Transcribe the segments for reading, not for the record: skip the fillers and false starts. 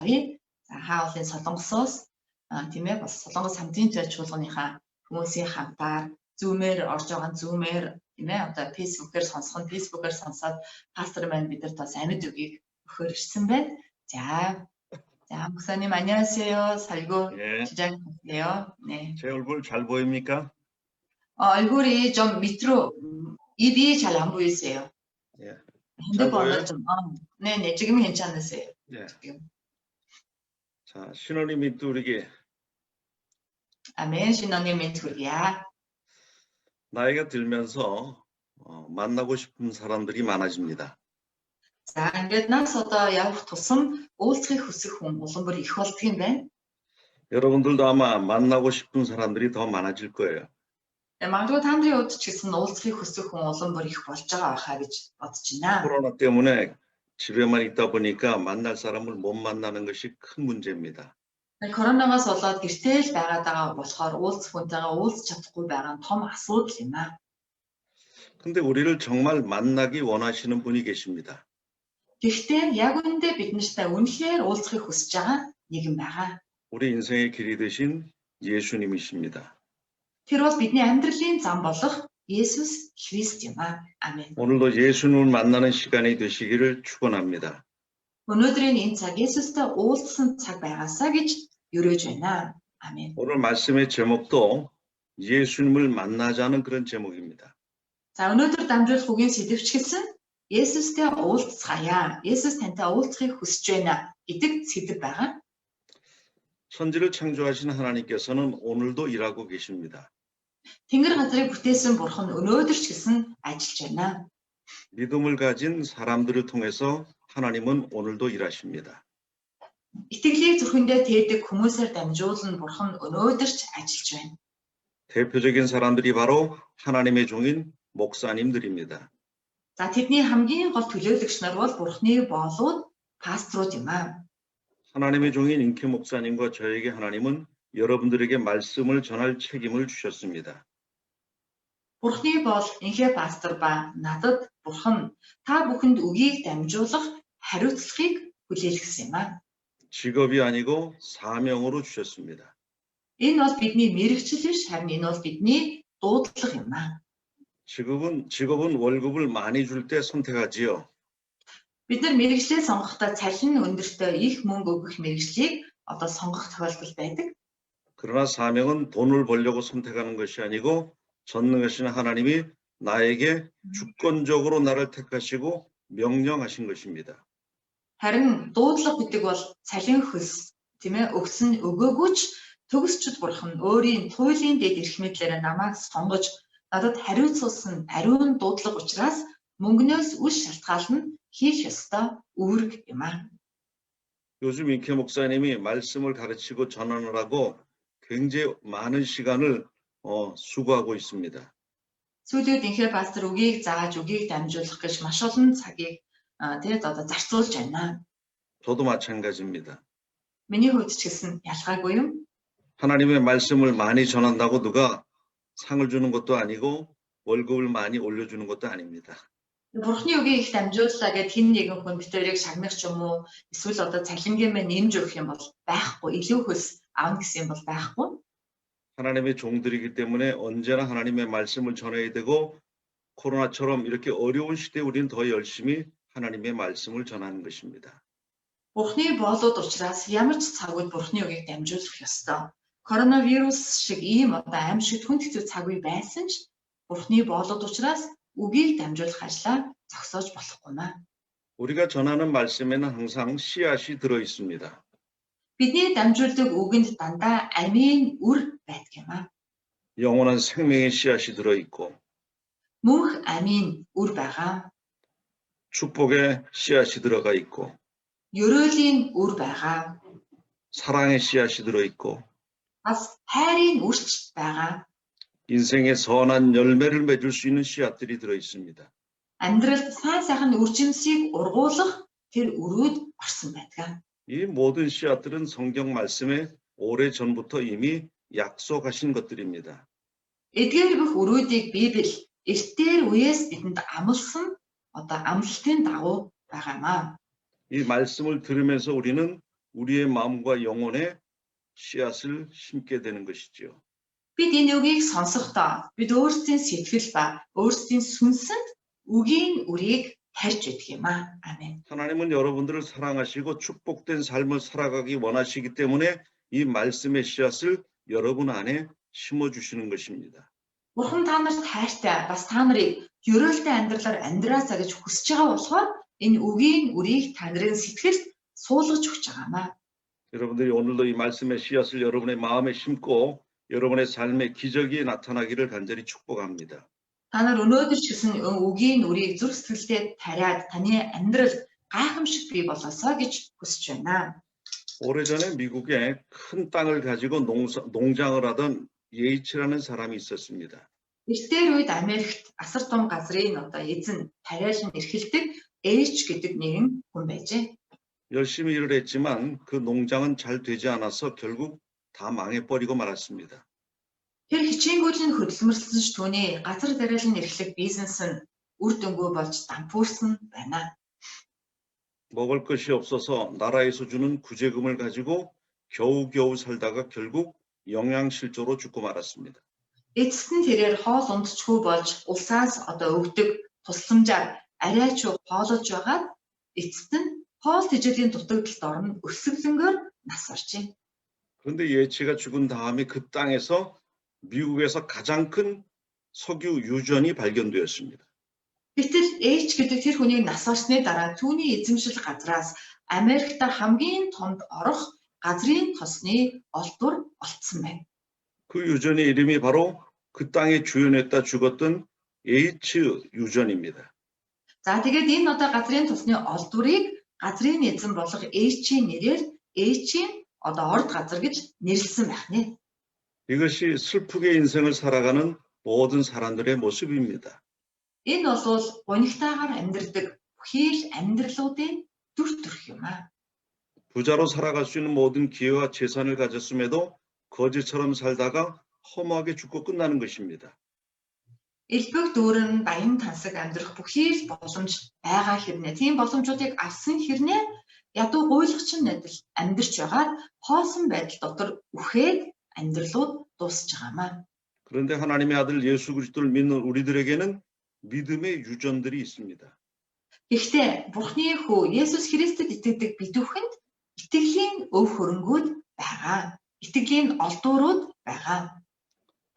За хаалын солонгосоос тийм ээ бас солонгос хамтын чуулганыхаа хүмүүсийн хамтаар Zoom-ээр орж байгаа Zoom-ээр тийм ээ одоо Facebook-ээр сонсоод пастор маань бидэрт бас амьд үгийг өгөхөөр ирсэн байна. 자, 목사님 안녕하세요. 살고 예. 시작할게요. 네. 제 얼굴 잘 보입니까? 얼굴이 좀 밑으로 입이 잘 안 보이세요. 예. 핸드폰을 좀 네네 지금은 괜찮으세요. 예. 지금. 자, 신혼이 밑두르기. 아멘. 신혼이 밑두르기야. 나이가 들면서 만나고 싶은 사람들이 많아집니다. За ингээд нас одоо явах тусам уулзахыг хүсэх хүн улам бүр их болдго юм байна. 여러분들도 아마 만나고 싶은 사람들이 더 많아질 거예요. магадгүй та нарын хувьд ч гэсэн уулзахыг хүсэх хүн улам бүр их болж байгаа байхаа гэж бодож байна. 코로나 때문에 집에만 있다 보니까 만날 사람을 못 만나는 것이 큰 문제입니다. Коронавигоос болоод гэртээ л байгаад байгаа болохоор уулзах хүнтэйгээ уулзах чадахгүй байгаа нь том асуудал юм аа. 근데 우리를 정말 만나기 원하시는 분이 계십니다. Гэхдээ яг үүндээ бид нартай үнэхээр уулзахыг хүсэж байгаа нэгэн байгаа. 우리 인생의 길이 되신 예수님이십니다. Тэр бол бидний амьдралын зам болох Есүс Христ юм аа. 아멘. 오늘도 예수님을 만나는 시간이 되시기를 축원합니다. өнөөдрийн энэ цаг Есүстэй уулзсан цаг байгаасаа гэж өрөөж байна. 아멘. 오늘 말씀의 제목도 예수님을 만나자는 그런 제목입니다. За өнөөдөр дамжуулах үгийн сэдэвч гэсэн Есүстэй уулзцаая. Есүс тантай уулзахыг хүсэж байна гэдэг сэдэв байгаа. 천지를 창조하신 하나님께서는 오늘도 일하고 계십니다. Тэнгэр газрыг бүтээсэн бурхан өнөөдөр ч гэсэн ажиллаж байна. 믿음을 가진 사람들을 통해서 하나님은 오늘도 일하십니다. итгэлийг зүрхэндээ тээдэг хүмүүсээр дамжуулан бурхан өнөөдөр ч ажиллаж байна. 대표적인 사람들이 바로 하나님의 종인 목사님들입니다. За тэдний хамгийн гол төлөөлөгч нар бол бурханы боолууд пасторууд юм аа. 하나님의 종인 인케 목사님과 저에게 하나님은 여러분들에게 말씀을 전할 책임을 주셨습니다. Бурханы боол инхээ пастор ба надад бурхан та бүхэнд үгийг дамжуулах хариуцлагыг хүлээлгэсэн юм аа. 직업이 아니고 사명으로 주셨습니다. Энэ бол бидний мэргэжил биш харин энэ бол бидний дуудлага юм аа. 직업은 월급을 많이 줄 때 선택하지요. Бид нар мэргэжлээ сонгохдоо цалин өндөртэй их мөнгө өгөх мэргэжлийг одоо сонгох тохиолдол байдаг. 그러나 사명은 돈을 벌려고 선택하는 것이 아니고 전능하신 하나님이 나에게 주권적으로 나를 택하시고 명령하신 것입니다. харин дуудлага гэдэг бол цалин хөлс тийм ээ өгсөн өгөөгүй ч төгсчд бурхан өөрийн туйлын дэд эрх мэдлээр намайг сонгож надад хариуцуулсан ариун дуудлага учраас мөнгнөөс үл шалтгаална хийх ёстой үүрэг юм аа. 요즘 인케 목사님이 말씀을 가르치고 전하느라고 굉장히 많은 시간을 수고하고 있습니다. Сүүлд инхээ пастор үгийг зааж үгийг дамжуулах гэж маш олон цагийг тэгээд одоо зарцуулж байна. 저도 마찬가지입니다. Миний хувьд ч гэсэн ялгаагүй юм. 하나님의 말씀을 많이 전한다고 누가 상을 주는 것도 아니고 월급을 많이 올려주는 것도 아닙니다. Бурхны үгийг их дамжууллаа гэд хэн нэгэн хүн битэрийг шагнах ч юм уу эсвэл одоо цалингийн нэмж өгөх юм бол байхгүй, илүү хөлс авна гэсэн юм бол байхгүй. 하나님의 종들이기 때문에 언제나 하나님의 말씀을 전해야 되고 코로나처럼 이렇게 어려운 시대에 우리는 더 열심히 하나님의 말씀을 전하는 것입니다. Бурхны боолууд учраас ямар ч цаг үед Бурхны үгийг дамжуулах ёстой. Коронавирус шиг ийм одоо аимшигт хүн хэцүү цаг үе байсан ч Бурхны боолууд учраас үгийг дамжуулах ажлаа зогсоож болохгүй маа. 우리가 전하는 말씀에는 항상 씨앗이 들어 있습니다. Бидний дамжуулдаг үгэнд дандаа амийн үр байдаг юм аа. 영원한 생명의 씨앗이 들어 있고 Мөнх амийн үр байгаа. 축복의 씨앗이 들어가 있고 Ёрөөлийн үр байгаа. 사랑의 씨앗이 들어 있고 Бас хайрын үрч байгаа. 인생의 선한 열매를 맺을 수 있는 씨앗들이 들어 있습니다. Амьдралд сайн сайхан үржимсийг ургуулах тэр өрөөд орсон байдаг. 이 모든 씨앗들은 성경 말씀에 오래전부터 이미 약속하신 것들입니다. Эдгээр бүх өрөөдийг Библи эртээр үеэс бидэнд амласан одоо амлалтын дагуу байгаамаа. 이 말씀을 들으면서 우리는 우리의 마음과 영혼에 씨앗을 심게 되는 것이지요. Бид энэ үгийг сонсохдоо бид өөрсдийн сэтгэл ба өөрсдийн сүнсэнд үгийн үрийг тарьж өгдөг юм аа. 아멘. 하나님은 여러분들을 사랑하시고 축복된 삶을 살아가기 원하시기 때문에 이 말씀의 씨앗을 여러분 안에 심어주시는 것입니다. Бурхан та нарт хайртай бас та нарыг ёроолтой амьдралаар амьдраасаа гэж хүсэж байгаа болохоор энэ үгийн үрийг та нарын сэтгэлд суулгаж өгч байгаамаа. 여러분들이 오늘도 이 말씀의 씨앗을 여러분의 마음에 심고 여러분의 삶에 기적이 나타나기를 간절히 축복합니다. Та нар өнөөдөр ч гэсэн үгийн үрийг зүрх сэтгэлдээ тариад таны амьдрал гайхамшиг бий болоосоо гэж хүсэж байна. 오래전에 미국에 큰 땅을 가지고 농장을 하던 예이츠라는 사람이 있었습니다. Эртээр үед Америкт асар том газрын эзэн тариалан эрхэлдэг H гэдэг нэгэн хүн байжээ. 열심히 일을 했지만 그 농장은 잘 되지 않아서 결국 다 망해버리고 말았습니다. Тэр хичээнгүүлийн хөдөлмөрлсөн ч түүний газар тариалан эрхлэх бизнес нь үр дүнгүй болж дампуурсан байна. 먹을 것이 없어서 나라에서 주는 구제금을 가지고 겨우겨우 살다가 결국 영양실조로 죽고 말았습니다. Эцэст нь тэрээр хоол ундчгүй болж улсаас өгдөг тусламжаар арай ч хоолож байгаад эцэст нь хоол тэжээлийн дутагдалд орно өсөглөнгөөр нас баржээ. 그런데 예치가 죽은 다음에 그 땅에서 미국에서 가장 큰 석유 유전이 발견되었습니다. Гэтэл H гэдэг тэр хүний нас барсны дараа түүний эзэмшил газраас Америкт хамгийн томд орох газрын тосны олдвор олдсон байна. 그 유전의 이름이 바로 그 땅에 주연했다 죽었던 H 유전입니다. За тэгээд энэ газрын тосны олдврыг газрын эзэн болох H-ийн нэрээр H-ийн орд газар гэж нэрлсэн байх нэ. 이것이 슬프게 인생을 살아가는 모든 사람들의 모습입니다. Энэ бол гонигтайгаар амьдрдаг бүхий л амьдралуудын дүр төрх юм аа. 부자로 살아갈 수 있는 모든 기회와 재산을 가졌음에도 거지처럼 살다가 허무하게 죽고 끝나는 것입니다. Элбэг дүүрэн баян тансаг амьдрах бүхий л боломж байгаа хэрнээ. Тийм боломжуудыг авсан хэрнээ ядуу гуйлгчин адил амьдрч байгаад хоосон байдал дотор үхээд амьдралууд дуусч байгаамаа. 그런데 하나님의 아들 예수 그리스도를 믿는 우리들에게는 믿음의 유전들이 있습니다. Гэхдээ Бурхны хүү Есүс Христэд итгэдэг бидүүхэнд итгэлийн өв хөрөнгүүд байгаа. 이тгэлийн олдуурууд байгаа.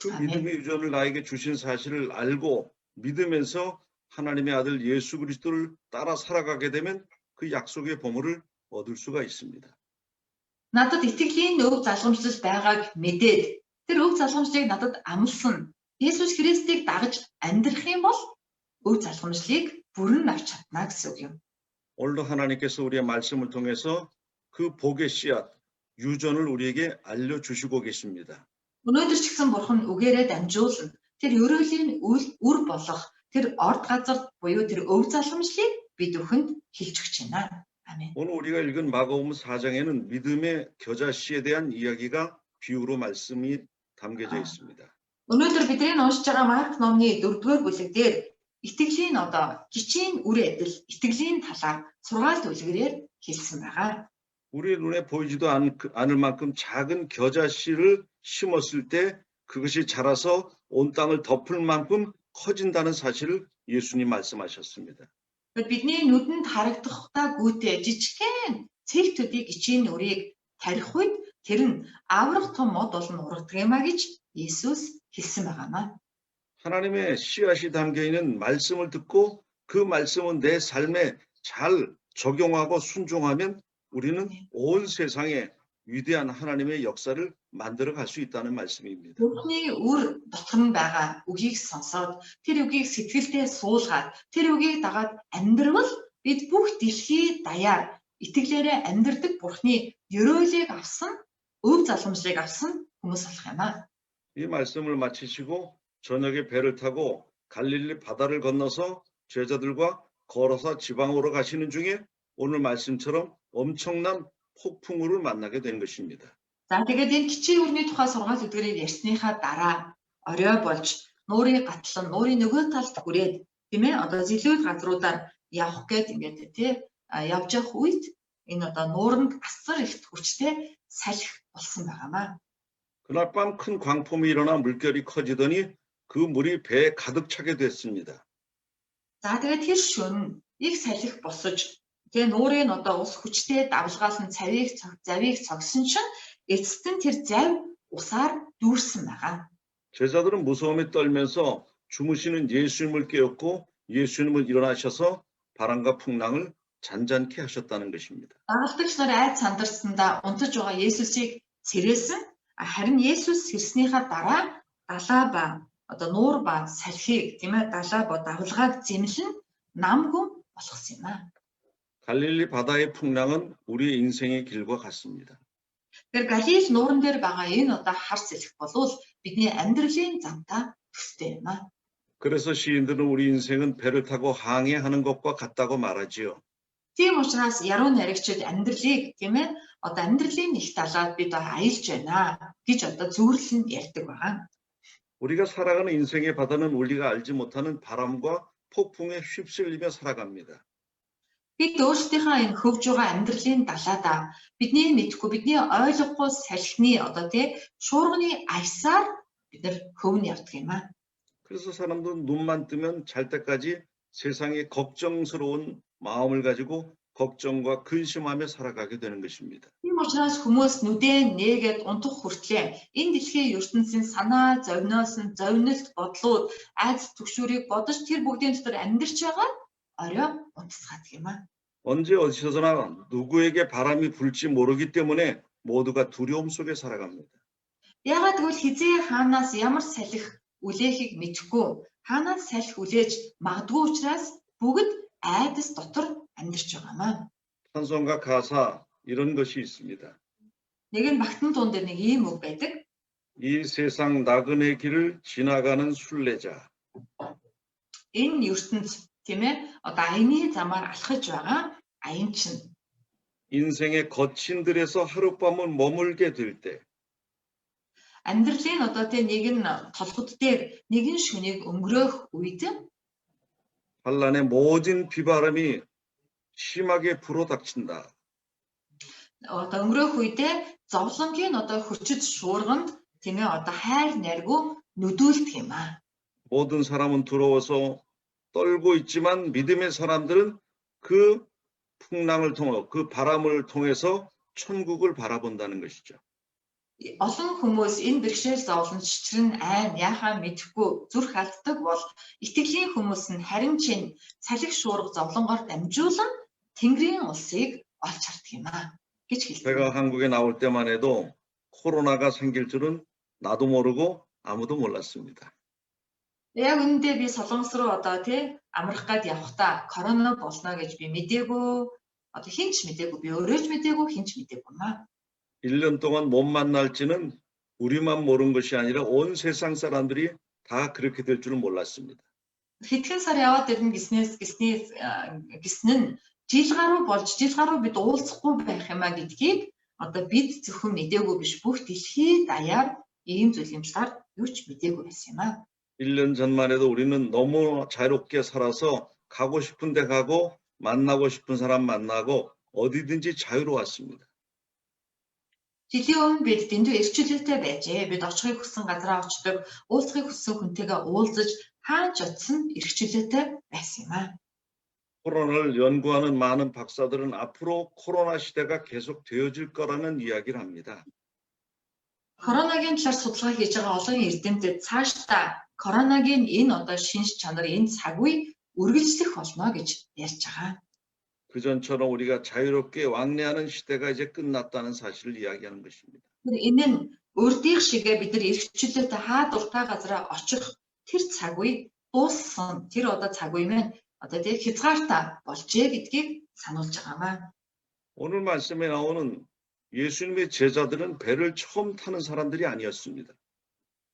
그 믿음의 유전을 나에게 주신 사실을 알고 믿으면서 하나님의 아들 예수 그리스도를 따라 살아가게 되면 그 약속의 보물을 얻을 수가 있습니다. Надад итгэлийн өв залгамжлал байгааг мэдээд тэр өв залгамжлыг надад амлсан Есүс Христийг дагаж амьдрах юм бол өв залгамжлыг бүрэн авч чадна гэсэн үг юм. 오늘도 하나님께서 우리의 말씀을 통해서 그 복의 씨앗, 유전을 우리에게 알려주시고 계십니다. Өнөөдөр ч гэсэн Бурхан үгээрээ дамжуулна. Тэр ерөөлийн үр болох тэр орд газар буюу тэр өв залгамжлыг бидүүхэнд хэлж өгч байна. 아멘. 오늘 우리가 읽은 마가복음 4장에는 믿음의 겨자씨에 대한 이야기가 비유로 말씀이 담겨져 있습니다. Өнөөдөр бидний уншиж байгаа Марк номны 4-р бүлэг дээр итгэлийн гिचийн үр адил итгэлийн талаар сургаалт үлгэрээр хэлсэн байгаа. 우리 눈에 보이지도 않을 만큼 작은 겨자씨를 심었을 때 그것이 자라서 온 땅을 덮을 만큼 커진다는 사실을 예수님 말씀하셨습니다. Бидний нүдэнд харагдахтай гүйтэй жижигхэн цэг төдий гिचийн үрийг тарих үед тэр нь аврах том мод болон ургадаг юмаа гэж Есүс хэлсэн байгаамаа. 하나님의 씨앗이 담겨 있는 말씀을 듣고 그 말씀은 내 삶에 잘 적용하고 순종하면 우리는 온 세상에 위대한 하나님의 역사를 만들어 갈 수 있다는 말씀입니다. Бурхны үр дотор нь байгаа үгийг сонсоод тэр үгийг сэтгэлдээ суулгаад тэр үгийг дагаад амьдрал бид бүх дэлхий даяар итгэлээрээ амьдрдаг Бурхны ёроолыг авсан өв залгамжлыг авсан хүмүүс болох юм аа. 이 말씀을 마치시고 저녁에 배를 타고 갈릴리 바다를 건너서 제자들과 걸어서 지방으로 가시는 중에 오늘 말씀처럼 엄청난 폭풍우를 만나게 된 것입니다. За тэгээд энэ гिचийн үрний тухай сургаал үлгэрийг ярьсныхаа дараа орой болж нуурын гатлан нуурын нөгөө талд хүрээд тийм ээ зилүүд газруудаар явах гээд явж явах үед энэ одоо нууранд асар их хүчтэй салхи болсон байгаамаа. 그날 밤 큰 광풍이 일어나 물결이 커지더니 그 물이 배에 가득 차게 됐습니다. За тэгээд тэр шөнө их салхи босож тэгээ нуурын одоо ус хүчтэй давлгаас нь завийг цогсон чинь эцэст нь тэр зав усаар дүүрсэн байгаа. 제자들은 무서움에 떨면서 주무시는 예수님을 깨웠고 예수님은 일어나셔서 바람과 풍랑을 잔잔케 하셨다는 것입니다. Дагалдагч нар айд сандарсандаа унтаж байгаа Есүсийг сэрээсэн. Харин Есүс сэрснийхаа дараа далаа ба одоо нуур ба салхийг тийм ээ далаа ба давлгааг зэмлэн намгүй болгосон юм аа. 갈릴리 바다의 풍랑은 우리의 인생의 길과 같습니다. Тэгэхээр Галил нууран дээр байгаа энэ одоо хар салхи болвол бидний амьдралын замтай төстэй юм аа. 그래서 시인들은 우리 인생은 배를 타고 항해하는 것과 같다고 말하지요. Тийм учраас яруу найрагчид амьдралыг тийм ээ одоо амьдралын их талаад бид аялж байна гэж одоо зөвөрлөн ярьдаг байгаа. 우리가 살아가는 인생의 바다는 우리가 알지 못하는 바람과 폭풍에 휩쓸리며 살아갑니다. Бид өөрсдийнхөө энэ хөвж байгаа амьдралын далаадаа бидний мэдхгүй бидний ойлгохгүй салхины одоо тий шуурганы аясаар бид нар хөвн явдаг юм аа. 그래서 사람들은 눈만 뜨면 잘 때까지 세상에 걱정스러운 마음을 가지고 걱정과 근심하며 살아가게 되는 것입니다. Тийм учраас хүмүүс нүдээ нээгээд унтах хүртлээр энэ дэлхийн ертөнцийн санаа зовноос нь зовнилт бодлууд айц түгшүүрийг бодож тэр бүгдийн дотор амьдарч байгаа орой унтцгаадаг юм аа. 언제 어디서나 누구에게 바람이 불지 모르기 때문에 모두가 두려움 속에 살아갑니다. Яагаад гэвэл хизээ хаанаас ямар салхи үлээхийг мэдэхгүй хаанаас салхи үлээж магадгүй учраас бүгд айдас дотор амьдарч байгаамаа. 찬송가 가사 이런 것이 있습니다. Нэг нь багтан дуун дээр нэг ийм үг байдаг. 이 세상 나그네 길을 지나가는 순례자. Энэ ертөнц тийм ээ одоо аяны замаар алхаж байгаа аянчин. 인생의 거친 들에서 하룻밤을 머물게 될 때 Амьдралын одоо тийм нэгэн толгод дээр нэгэн шөнийг өнгөрөөх үед 환란의 모든 비바람이 심하게 불어닥친다. одоо өнгөрөөх үедээ зовлонгийн одоо хүчит шуурганд тийм ээ одоо хайр найргүй нүдүүлдэг юм аа. 모든 사람은 두려워서 떨고 있지만 믿음의 사람들은 그 풍랑을 통해 그 바람을 통해서 천국을 바라본다는 것이죠. Олон хүмүүс энэ бэрхшээл зовлон чичрэн айн яхаа мэдэхгүй зүрх алддаг бол итгэлийн хүмүүс нь харин чин салхи шуурга зовлонгоор дамжуулан Тэнгэрийн улсыг олж хардаг юм аа гэж хэлдэг. 제가 한국에 나올 때만 해도 코로나가 생길 줄은 나도 모르고 아무도 몰랐습니다. Яг үүндээ би Солонгос руу одоо тий амрах гээд явхдаа корона болно гэж би мэдээгүй одоо хинч мэдээгүй би өөрөө ч мэдээгүй хинч мэдээгүй маа. 1년 동안 못 만날지는 우리만 모른 것이 아니라 온 세상 사람들이 다 그렇게 될 줄은 몰랐습니다. Хэдхэн сар яваад ирнэ гэснэн жил гаруй болж жил гаруй бид уулзахгүй байх юмаа гэдгийг одоо бид зөвхөн мэдээгүй биш бүх дэлхийд даяар ийм зүйлэмжлэр юу ч мэдээгүй байсан юм аа. 1년 전만 해도 우리는 너무 자유롭게 살아서 가고 싶은 데 가고 만나고 싶은 사람 만나고 어디든지 자유로웠습니다. Жилийн өмнө бид дэндүү эрхчлөлтэй байжээ. Бид очихыг хүссэн газараа очдог, уулзахыг хүссэн хүнтэйгээ уулзаж, хаач очсон эрхчлөлтэй байсан юм аа. 코로나를 연구하는 많은 박사들은 앞으로 코로나 시대가 계속 되어질 거라는 이야기를 합니다. Коронагийн талаар судалгаа хийж байгаа олон эрдэмтэд цаашдаа коронагийн энэ одоо шинж чанар энэ цаг үе үргэлжлэх болно гэж ярьж байгаа. 그전처럼 우리가 자유롭게 왕래하는 시대가 이제 끝났다는 사실을 이야기하는 것입니다. Энэ нь өрдих шигээ бид нар эрхчлөлтэй хаад уртаа газараа очих тэр цаг үе дууссан. Тэр одоо цаг үе маань одоо тийм хязгаартай болжээ гэдгийг сануулж байгаамаа. 오늘 말씀에 나오는 예수님의 제자들은 배를 처음 타는 사람들이 아니었습니다.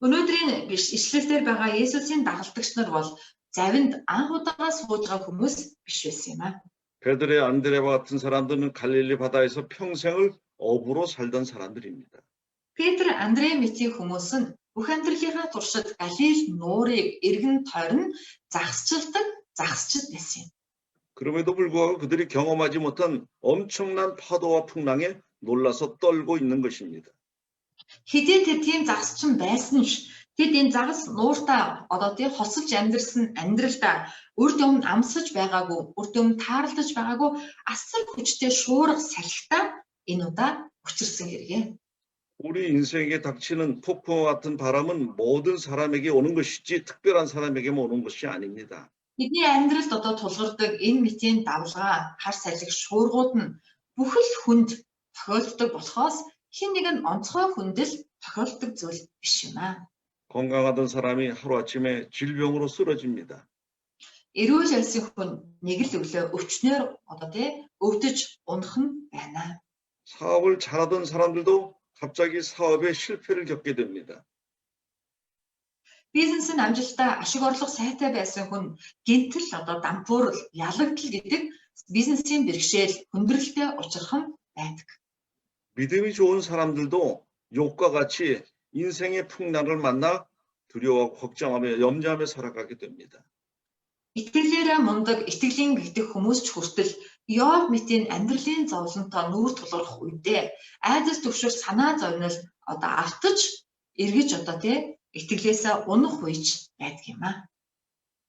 Өнөөдрийн ишлэлээр байгаа Есүсийн дагалдагч нар бол завинд анх удаага сууж байгаа хүмүүс биш байсан юм аа. 베드레 안드레와 같은 사람들은 갈릴리 바다에서 평생을 어부로 살던 사람들입니다. Петр, Андрей мэтийн хүмүүс нь бүх амьдралынхаа туршид Галил нуурыг эргэн тойрон загсчилж байсан юм. 그럼에도 불구하고 그들이 경험하지 못한 엄청난 파도와 풍랑에 놀라서 떨고 있는 것입니다. Хэдий тэд тийм загасчин байсан ш. Тэд энэ загас нууртаа одоо тий хосолж амьдрсан амьдралдаа үрд өмнө амсаж байгаагүй, үрд өмнө таарлаж байгаагүй асар хүчтэй шуурга салхитаа энэ удаа учирсан хэрэгээ. 우리 인생에 닥치는 폭풍과 같은 바람은 모든 사람에게 오는 것이지 특별한 사람에게만 오는 것이 아닙니다. Бидний амьдралд одоо тулгардаг энэ мэтийн давлгаа, хар салхи шуургууд нь бүхэл хүнд тохиолддог болохоос хэн нэгэн онцгой хүндэл тохиолддог зүйл биш юм аа. 건강하던 사람이 하루아침에 질병으로 쓰러집니다. Эрүүл альсын хүн нэг л өглөө өвчнөөр одоо тий өвдөж унах нь байна. 사업을 잘하던 사람들도 갑자기 사업에 실패를 겪게 됩니다. Бизнес нь амжилттай ашиг орлого сайтай байсан хүн гинтэл одоо дампуурал, ялагдал гэдэг бизнесийн бэрхшээл, хүндрэлтэй учрах нь байдаг. 믿음이 좋은 사람들도 욥과 같이 인생의 풍랑을 만나 두려워하고 걱정하며 염려하며 살아가게 됩니다. Итгэлээрээ мундаг, итгэлийн гэгдэх хүмүүс ч хүртэл Йов мэтийн амьдралын зовлонтой нүүр тулгарх үедээ айдас төвшөр санаа зовнил одоо автаж эргэж одоо тий итгэлээсээ унах үеч байдаг юм аа.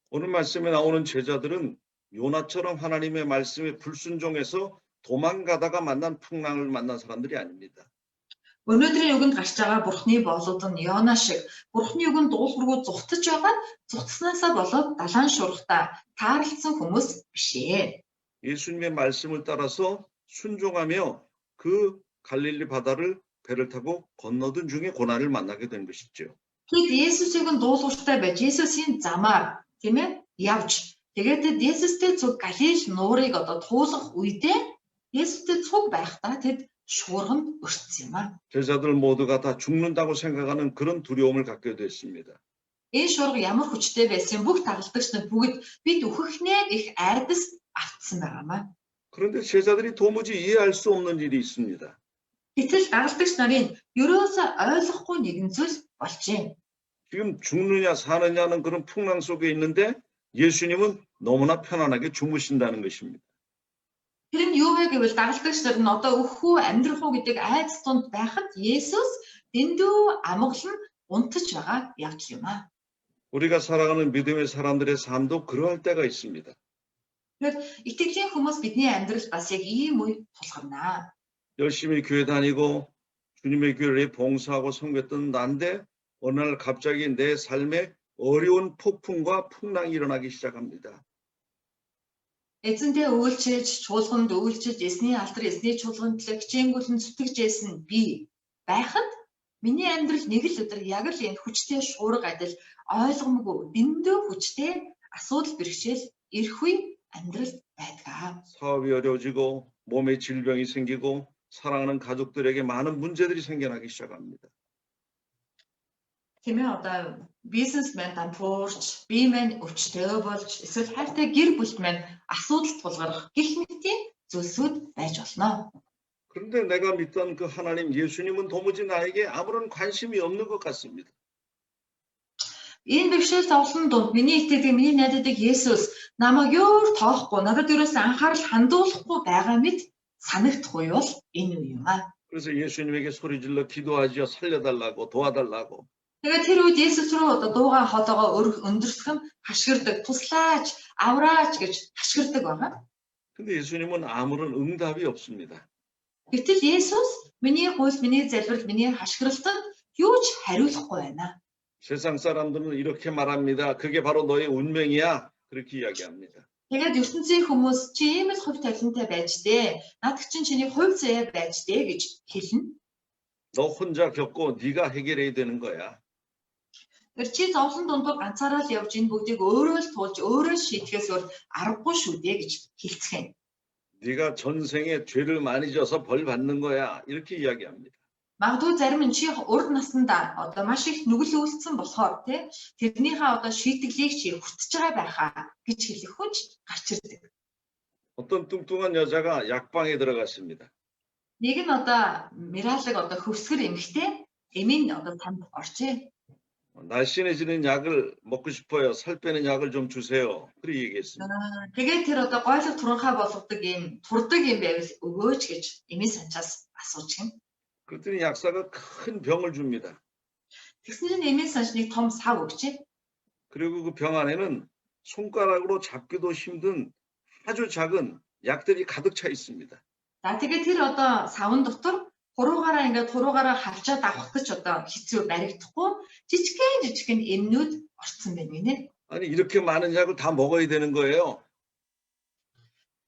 오늘 말씀에 나오는 제자들은 요나처럼 하나님의 말씀에 불순종해서 도망가다가 만난 풍랑을 만난 사람들이 아닙니다. Өнөөдрийн үгэнд гарч байгаа Бурхны боолууд нь Йона шиг Бурхны үгэнд дуулуургүй зүхтэж байгаа зүхтснаасаа болоод далайн шуургатаа таарлцсан хүмүүс биш ээ. 예수님의 말씀을 따라서 순종하며 그 갈릴리 바다를 배를 타고 건너던 중에 고난을 만나게 된 것이죠. Тэд Есүсийг нь дуулууртай байж Есүсийн замаар тийм ээ явж тэгээд Есүстэй цуг Галил нуурыг одоо туулах үедээ Есүстэй цуг байхдаа тэд шуурганд өртсөн юм аа. 제자들 모두가 다 죽는다고 생각하는 그런 두려움을 갖게 됐습니다. Энэ шуурга ямар хүчтэй байсан бүх тагалдагч нар бүгд бид үхэх нэ гэх айдас автсан байгаамаа. 그런데 제자들이 도무지 이해할 수 없는 일이 있습니다. Гэтэл тагалдагч нарын ерөөсөө ойлгохгүй нэгэн зүйл болжээ. 지금 죽느냐 사느냐는 그런 풍랑 속에 있는데 예수님은 너무나 편안하게 주무신다는 것입니다. Тэр нь юу вэ гэвэл дагалдагч нар нь одоо өөх үү амьдрах уу гэдэг айдас тунд байхад Есүс дэндүү амгалан унтаж байгаа явдал юм аа. 우리가 살아가는 믿음의 사람들의 삶도 그러할 때가 있습니다. Тэгэхээр итгэлийн хүмүүс бидний амьдрал бас яг ийм үе тулгарнаа. 열심히 교회 다니고 주님의 교회를 봉사하고 섬겼던 난데 어느 날 갑자기 내 삶에 어려운 폭풍과 풍랑이 일어나기 시작합니다. Эзэнтэй үйлчилж, чуулганд үйлчилж, эзний алдар, эзний чуулганд хичээнгүлэн зүтгэж байсан би байхад миний амьдрал нэг л өдөр яг л энэ хүчтэй шуурга адил ойлгомгүй дэндүү хүчтэй асуудал бэрхшээл ирэх үе амьдрал байдаг. 사업이 어려워지고 몸에 질병이 생기고 사랑하는 가족들에게 많은 문제들이 생겨나기 시작합니다. Тийм ээ одоо бизнесмен дампуурч, бие мань өвчтөй болж, эсвэл хайртай гэр бүлт маань асуудал тулгарх гэх мэтийн зүйлсүүд байж болно. 그런데 내가 믿던 그 하나님 예수님은 도무지 나에게 아무런 관심이 없는 것 같습니다. Энэ бэрхшээл зовлон донд миний итгэдэг, миний найддаг Есүс намайг өөр тоохгүй, надад ерөөс анхаарал хандуулахгүй байгаа мэт санагдах үе бол энэ үе юм аа. 그래서 예수님에게 소리질러 기도하지요. 살려달라고 도와달라고. Тэгээд тэр үед Есүс рүү одоо дуугаа хоолоогоо өндөрсгөн хашгирдаг, туслаач, авраач гэж хашгирдаг байгаа. 근데 예수님은 아무런 응답이 없습니다. Гэтэл Есүс миний хууль, миний залбирал, миний хашгиралтад юу ч хариулахгүй байна. 세상 사람들은 이렇게 말합니다. 그게 바로 너의 운명이야. 그렇게 이야기합니다. Тэгээд ертөнцийн хүмүүс чи ийм л хувь тавилантай байж дээ. Наад чинь чиний хувь заяа байж дээ гэж хэлнэ. 너 혼자 겪고 네가 해결해야 되는 거야. Тэр чи зовлон дундуур ганцаараа л явж энэ бүгдийг өөрөө л туулж өөрөө шийдэхээс өөр аргагүй шүү дээ гэж хэлцгээе. 네가 전생에 죄를 많이 져서 벌 받는 거야. 이렇게 이야기합니다. Магадгүй зарим нь чи урд наснда одоо маш их нүгэл үйлцсэн болохоор тэрнийхээ одоо шийтгэлийг чи хүртэж байгаа байхаа гэж хэлэх хүч гарч ирдэг. 어떤 뚱뚱한 여자가 약방에 들어갔습니다. Нэг нь одоо миралаг одоо хөвсгөр эмэгтэй эмийн одоо танд орчээ. 날씬해지는 약을 먹고 싶어요. 살 빼는 약을 좀 주세요. 그렇게 얘기했습니다. Тэгээд тэр одоо гойлог туранхай болгодог юм турдаг юм байвал өгөөч гэж эми санчаас асууж гин. 그랬더니 약사가 큰 병을 줍니다. Тэгснээр нь эми санчныг том сав өгчээ. 그리고 그 병 안에는 손가락으로 잡기도 힘든 아주 작은 약들이 가득 차 있습니다. За тэгээд тэр одоо савн дотор хуруугаараа хавчаад авах гэж одоо хэцүү баригдахгүй жижигхэн эмнүүд орцсон байна гинэ. 아니 이렇게 많은 약을 다 먹어야 되는 거예요.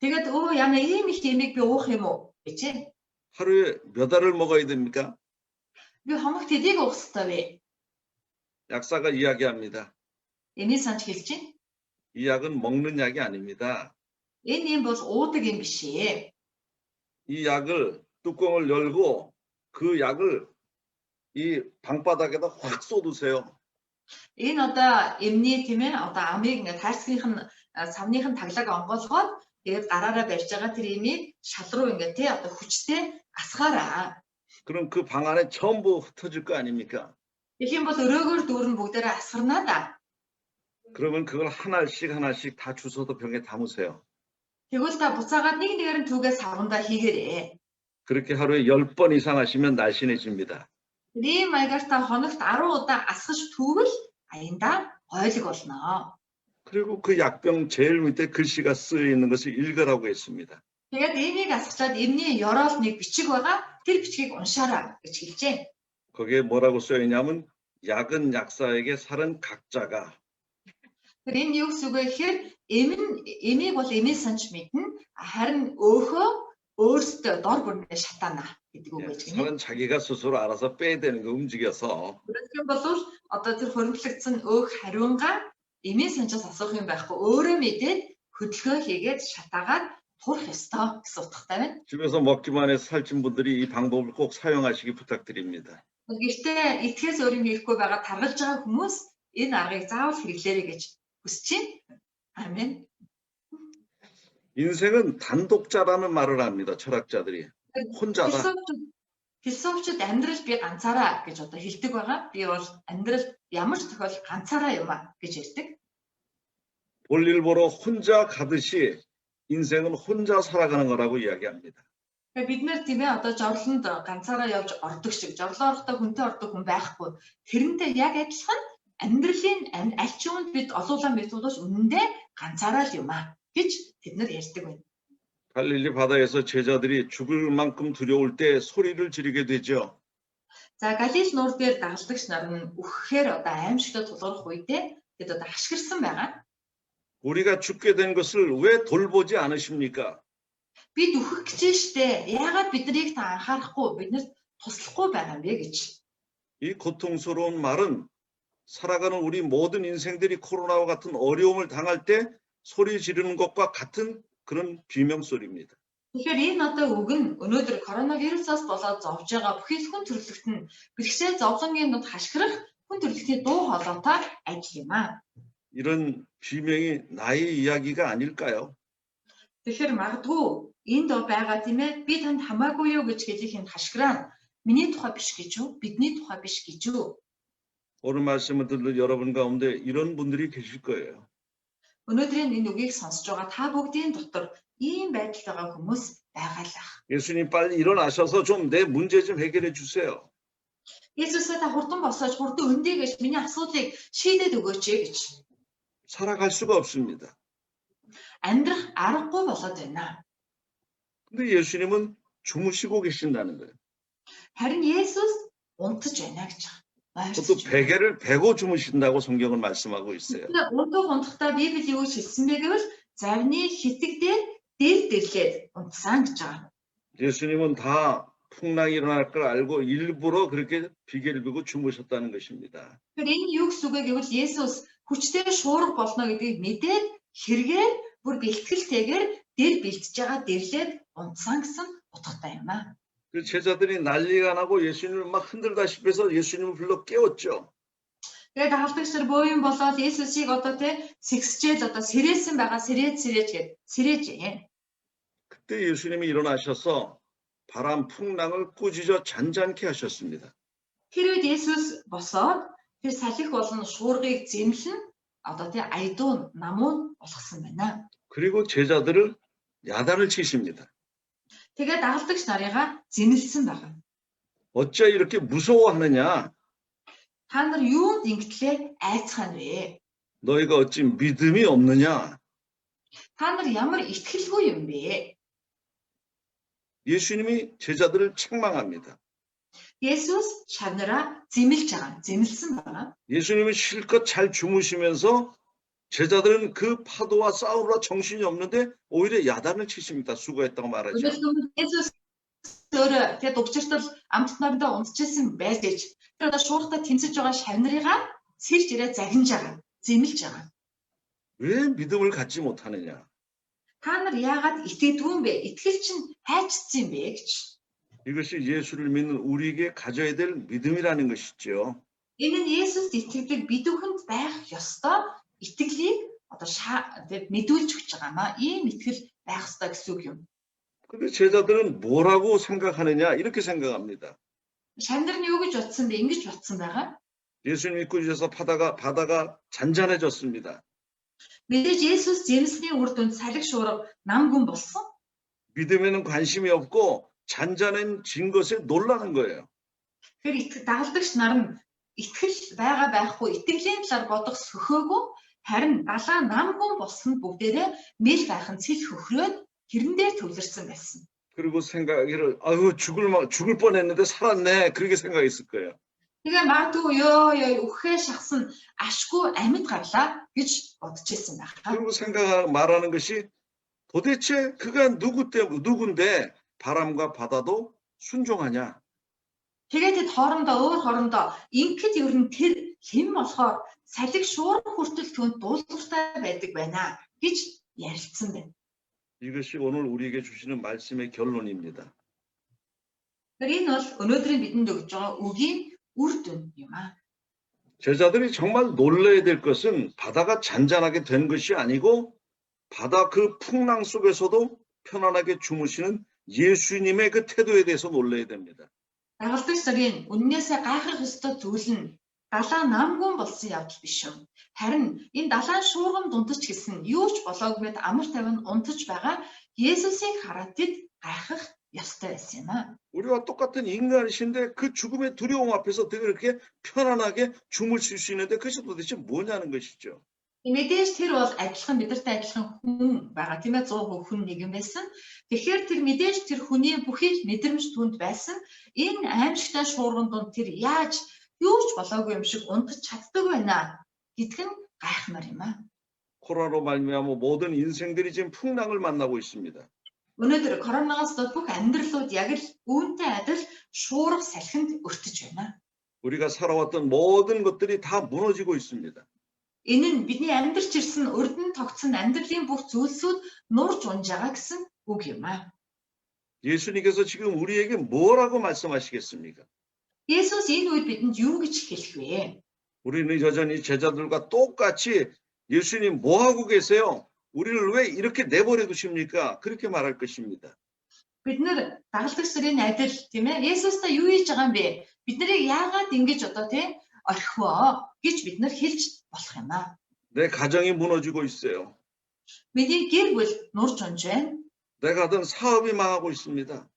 Тэгээд яна ийм их эмийг би уух юм уу гэжээ. 하루에 몇 알을 먹어야 됩니까? Би хомогт хэдийг уух ёстой вэ? 약사가 이야기합니다. Эми санч хэлж, 이 약은 먹는 약이 아닙니다. энэ юм бол уудаг юм биш ээ. 이 약을 뚜껑을 열고 그 약을 이 방바닥에다 확 쏟으세요. Энэ одоо эмний тийм ээ одоо амийг ингээ тайрсгийнх савных таглаг онгоолгоод тэгээд гараараа барьж байгаа тэр эмийг шал руу ингээ тий одоо хүчтэй асгаараа. 그럼 그 방 안에 전부 흩어질 거 아닙니까? Тэгэх юм бол өрөөгөр дүүрэн бүгдээрээ асгарнаа да. 그러면 그걸 하나씩 다 주워도 병에 담으세요. Тэгвэл та буцаагаад нэг нэгээр нь түүгээ савандаа хийгээрээ. 그렇게 하루에 10번 이상 하시면 날씬해집니다. Ийм маягаар та хоногт 10 удаа асгаж түүгэл аяндаа гойлог болно. 그리고 그 약병 제일 밑에 글씨가 쓰여 있는 것을 읽으라고 했습니다. Тэгээд эмийг асгачаад эмний ёроол нэг бичиг байгаа. Тэр бичгийг уншаарай гэж хэлжээ. 거기에 뭐라고 쓰여 있냐면 약은 약사에게 살은 각자가 Тэр энэ юу гэсэн үг вэ гэхээр эмийг бол эмээ санч мэднэ. Харин өөхөө өөртөө дор бүрнээ шатаана гэдэг үг гэж гинэ. 살은 자기가 스스로 알아서 빼야 되는 거 움직여서. 그렇게 бол одоо тэр хөрөнгөлөгдсөн өөх хариунгаа эмээ санчаас асуух юм байхгүй. Өөрөө мэдээд хөдөлгөөн хийгээд шатаагаад турах ёстой гэсэн утгатай байна. 집에서 먹기만 해서 살찐 분들이 이 방법을 꼭 사용하시기 부탁드립니다. Гэхдээ итгэээс өөр юм хийхгүй байгаа таргалж байгаа хүмүүс энэ аргыг заавал хэрэглээрэй гэж хүсэж байна. 아멘. 인생은 단독자라는 말을 합니다. 철학자들이. 혼자다. 필수업чид амьдрал би ганцаараа гэж одоо хэлдэг байгаа. Би бол амьдрал ямар ч тохиол ганцаараа юм а гэж ярьдаг. 볼일 보러 혼자 가듯이 인생은 혼자 살아가는 거라고 이야기합니다. Тэгээд бид нэр тийм ээ одоо жавланд ганцаараа явж ордог шиг жавлаа орохдоо хүнтэй ордог хүн байхгүй. Тэрнтэй яг адилхан амьдралын аль ч юмд бид олуулаа мэдүүлж үнэндээ ганцаараа л юм а гэж тэд нар ярьдаг байна. 갈릴리 바다에서 제자들이 죽을 만큼 두려울 때 소리를 지르게 되죠. За Галил нуур дээр дагалдагч нар нь үхэхээр одоо аимшигтай тулгарх үедээ тэд одоо ашгирсан байгаа. 우리가 죽게 된 것을 왜 돌보지 않으십니까? Бид үхэх гэж штэ. Яагаад биднийг та анхаарахгүй биднэрт туслахгүй байгаа юм бэ гэж. 이 고통스러운 말은 살아가는 우리 모든 인생들이 코로나와 같은 어려움을 당할 때 소리 지르는 것과 같은 그런 비명소리입니다. Тэгэхээр энэ одоо үг нь өнөөдөр коронавирусаас болоод зовж байгаа бүхий хүн төрөлхтөнд нь бэрхшээл зовлонгийн нүд хашгирах хүн төрөлхтний дуу хоолойтой адил юм а. 이런 비명이 나의 이야기가 아닐까요? Тэгэхээр магадгүй энд байгаа тийм ээ би танд хамаагүй юу гэж хэлэх энэ хашгираа миний тухай биш гэж юу? Бидний тухай биш гэж юу? 오늘 말씀을 듣는 여러분 가운데 이런 분들이 계실 거예요. Өнөөдрийн энэ үгийг сонсож байгаа та бүгдийн дотор ийм байдал байгаа хүмүүс байгаа л ах. 예수님 빨리 일어나셔서 좀 내 문제 좀 해결해 주세요. Есүсээ та хурдан босооч хурдан өндөө гэж миний асуудлыг шийдээд өгөөч гэж. 살아갈 수가 없습니다. Амьдрах аргагүй болоод байна. 근데 예수님은 주무시고 계신다는 거예요. Харин Есүс унтаж байна гэж байна. 또 베개를 베고 주무신다고 성경은 말씀하고 있어요. Унтах унтахтаа Библи юу хэлсэн бэ гэвэл завны хитэгдээ дэрлээд унтсан гэж байгаа. 예수님은 다 풍랑이 일어날 걸 알고 일부러 그렇게 비계를 베고 주무셨다는 것입니다. Тэгэхээр энэ юу гэсэн үг вэ гэвэл Есүс хүчтэй шуурга болно гэдгийг мэдээд хэрэгээр бүр бэлтгэлтэйгээр дээр бэлтэж байгаа дэрлээд унтсан гэсэн утгатай юм аа. 그 제자들이 난리가 나고 예수님을 막 흔들다시피 해서 예수님을 불러 깨웠죠. Тэгээд дагалдагчдэр бөөйн болоод Есүсийг одоо тэ сэгсчээд одоо сэрээсэн байгаа сэрээж. 그때 예수님이 일어나셔서 바람 풍랑을 꾸짖어 잔잔케 하셨습니다. Тэр үед Есүс босоод тэр салхи болон шуургыг зэмлэн одоо тий 아이도 намуун болгосон байна. 그리고 제자들을 야단을 치십니다. Тэгээд дагалдагч нарыгаа зэмлсэн байна. 어찌 이렇게 무서워하느냐? Та нар юунд ингэтлээ айцхан вэ? 너희가 어찌 믿음이 없느냐? Та нар ямар итгэлгүй юм бэ? 예수님이 제자들을 책망합니다. 예수스 шавнараа зэмлж байгаа. зэмлсэн байна. 예수님은 실컷 잘 주무시면서 제자들은 그 파도와 싸우느라 정신이 없는데 오히려 야단을 치십니다. 수고했다고 말하죠. 예수스 өөрөө тэгээд угчиртал амт нартай унтчихсан байж ээж тэр одоо шуурхтай тэнцэж байгаа шавнарыгаа сэрж ирээ загнаж байгаа. зэмлж байгаа. 왜 믿음을 갖지 못하느냐? Та нар яагаад итгэдэггүй юм бэ? Итгэл чинь хайчсан юм бэ гэж. 이것이 예수를 믿는 우리에게 가져야 될 믿음이라는 것이죠. Энэ нь Есүст итгэдэг бидүүхэнд байх ёстой итгэлийг одоо мэдүүлж өгч байгаамаа. Ийм итгэл байх ёстой гэсэн үг юм. 근데 제자들은 뭐라고 생각하느냐? 이렇게 생각합니다. Шавнар нь юу гэж бодсон бэ? Ингэж бодсон байгаа. 예수님 믿고 주셔서 바다가 잔잔해졌습니다. Мэдээж Есүс зэмлсний үр дүнд салхи шуурга нам гүн болсон. 믿음에는 관심이 없고 잔잔해진 것에 놀라는 거예요. Тэгэхээр дагалдагч нар нь итгэл байгаа байхгүй, итгэлийн талаар бодох сөхөөгүй, харин далаа нам гүн болсон бүгдээрээ мэл гайхан цэл хөхрөөд тэрэн дээр төвлөрсөн байсан. 그리고 생각을 아유 죽을 뻔했는데 살았네. 그렇게 생각했을 거예요. Тэгээ магадгүй ёо үхээ шахсан ашгүй амьд гарлаа гэж бодож ирсэн байх. 그리고 말하는 것이 도대체 그가 누군데 바람과 바다도 순종하냐? Тэгээд өөр хоорондоо ингээд ер нь тэр хэн болохоор салхи шуурга хүртэл түүнд дуулууртай байдаг байна гэж ярилцсан байна. 이것이 오늘 우리에게 주시는 말씀의 결론입니다. Энэ бол өнөөдрийн бидэнд өгж байгаа үгийн үр дүн юм аа. 제자들이 정말 놀라야 될 것은 바다가 잔잔하게 된 것이 아니고 바다 그 풍랑 속에서도 편안하게 주무시는 예수님의 그 태도에 대해서 놀라야 됩니다. Дагалдагч цагийн үннээсээ гайхах ёстой зүйл нь далаа намгүйн болсон явдал биш юм. Харин энэ далайн шуурган дундаж гэсэн юу ч болоогүй мэд амар тайван унтаж байгаа Есүсийг хараад тэд гайхах ёстой байсан юм аа. 우리와 똑같은 인간이신데 그 죽음의 두려움 앞에서 그렇게 편안하게 주무실 수 있는데 그것이 도대체 뭐냐는 것이죠. Мэдээж тэр бол адилхан бидэртэй адилхан хүн байгаа тийм ээ 100% хүн нэгэн байсан. Тэгэхээр тэр мэдээж тэр хүний бүхий мэдрэмж түнд байсан. Энэ аимшигтай шуурган донд тэр яаж юу ч болоогүй юм шиг унтаж чаддаг байна гэдг нь гайхмаар юм аа. 코로나로 말미암아 모든 인생들이 지금 풍랑을 만나고 있습니다. Өнөөдөр коронавигоос бүх амьдралууд яг л үүнтэй адил шуурга салхинд өртөж байна. 우리가 살아왔던 모든 것들이 다 무너지고 있습니다. Энэ нь бидний амьдарч ирсэн өрдөн тогтсон амьдралын бүх зүйлсүүд нурж унж байгаа гэсэн үг юм аа. 예수님께서 지금 우리에게 뭐라고 말씀하시겠습니까? Есүс энэ үед бидэнд юу гэж хэлэх вэ? 우리는 여전히 제자들과 똑같이 예수님 뭐 하고 계세요? 우리를 왜 이렇게 내버려 두십니까? 그렇게 말할 것입니다. Бид нар дагалдагч сарын адил тийм ээ Есүстэй юу хийж байгаа юм бэ? Бид нарыг яагаад ингэж одоо тийм орхивоо гэж бид нар хэлж болох юм аа. 내 가정이 무너지고 있어요. Миний гэр бүл нурж унж байна. 내가 하던 사업이 망하고 있습니다.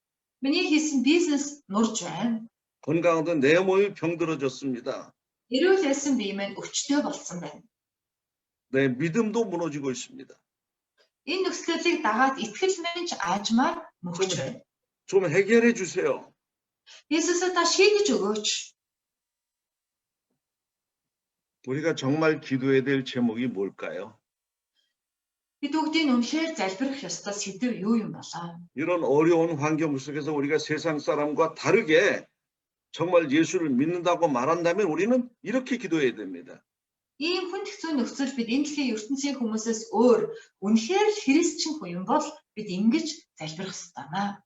Миний хийсэн бизнес нурж байна. 건강하던 내 몸이 병들어졌습니다. Эрүүл байсан бие минь өвчтөй болсон байна. 내 믿음도 무너지고 있습니다. Энэ нөхцөлийг дагаад итгэл минь аажмаар мөхч байна. 좀 해결해 주세요. Есүсээ та шийдэж өгөөч. 우리가 정말 기도해야 될 제목이 뭘까요? Бид бүгдийн үнэхээр залбирах ёстой сэдв юу юм болоо? 이런 어려운 환경 속에서 우리가 세상 사람과 다르게 정말 예수를 믿는다고 말한다면 우리는 이렇게 기도해야 됩니다. Ийм хүн хэцүү нөхцөл бид энэ дэлхийн ертөнцийн хүмүүсээс өөр үнэхээр христчин хүн юм бол бид ингэж залбирах ёстой маа.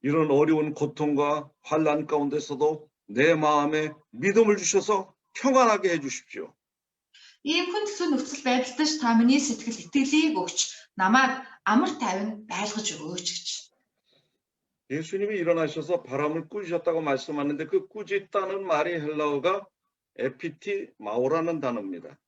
이런 어려운 고통과 환난 가운데서도 내 마음에 믿음을 주셔서 평안하게 해 주십시오. Ийм хүн хэцүү нөхцөл байдалтаж та миний сэтгэл итгэлийг өгч намайг амар тайван байлгаж өгөөч гэж. 예수님이 일어나셔서 바람을 꾸짖었다고 말씀하는데 그 꾸짖다는 말이 헬라어가 에피티마오라는 단어입니다.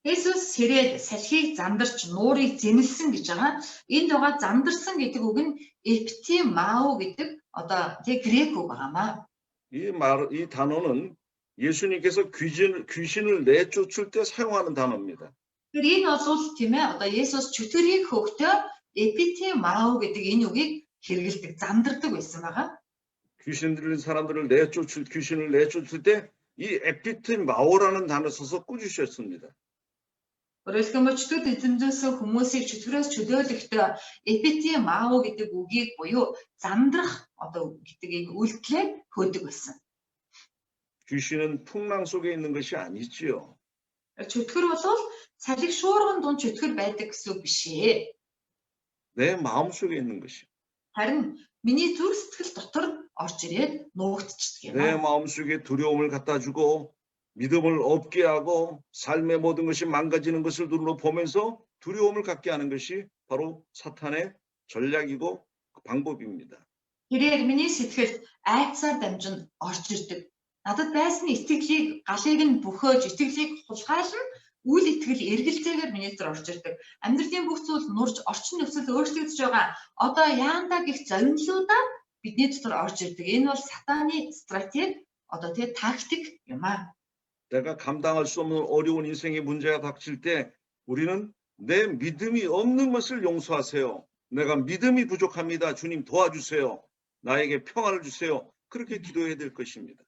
Есүс сэрээд салхийг замдарч нуурыг зэмлсэн гэж байгаа. Энд байгаа замдарсан гэдэг үг нь эптимао гэдэг одоо тэг грек үг байгаамаа. 이 단어는 예수님께서 귀신을 내쫓을 때 사용하는 단어입니다. Тэр энэ бол тийм ээ одоо Есүс чөтгөрийг хөөхтөө эпитимао гэдэг энэ үгийг хэрэгэлдэг, замдардаг байсан байгаа. 귀신 들린 사람들을 귀신을 내쫓을 때 이 에피티마오라는 단어 써서 꾸짖으셨습니다. Өөрөөр хэлбэл чөтгөрд эзэмдсэн хүмүүсийг чөтгөрөөс чөлөөлөхдөө эпитимао гэдэг үгийг буюу замдрах одоо гэдэг үйлдэлээр хөөдөг байсан. 귀신은 풍랑 속에 있는 것이 아니지요. Чөтгөр бол салхи шуурган дунд чөтгөр байдаг гэсэн үг биш ээ. 내 마음속에 있는 것이. харин миний зүрх сэтгэл дотор орж ирээд нуугдчихдаг 내 юм. 마음속에 두려움을 갖다 주고 믿음을 없게 하고 삶의 모든 것이 망가지는 것을 눈으로 보면서 두려움을 갖게 하는 것이 바로 사탄의 전략이고 방법입니다. Тэрээр миний сэтгэлд айцаар дамжин орж ирдэг. Надад байсан итгэлийг галыг нь бөхөөж итгэлийг хулгайлан үйл итгэл эргэлзээгээр миний дотор орж ирдэг. Амьдралын бүх зүйл нурж орчин нөхцөл өөрчлөгдөж байгаа. Одоо яандаа гих зовнилуудаа бидний дотор орж ирдэг. Энэ бол сатаны стратеги одоо тэгээ тактик юм аа. 내가 감당할 수 없는 어려운 인생의 문제가 닥칠 때 우리는 내 믿음이 없는 것을 용서하세요. 내가 믿음이 부족합니다. 주님 도와주세요. 나에게 평안을 주세요. 그렇게 기도해야 될 것입니다.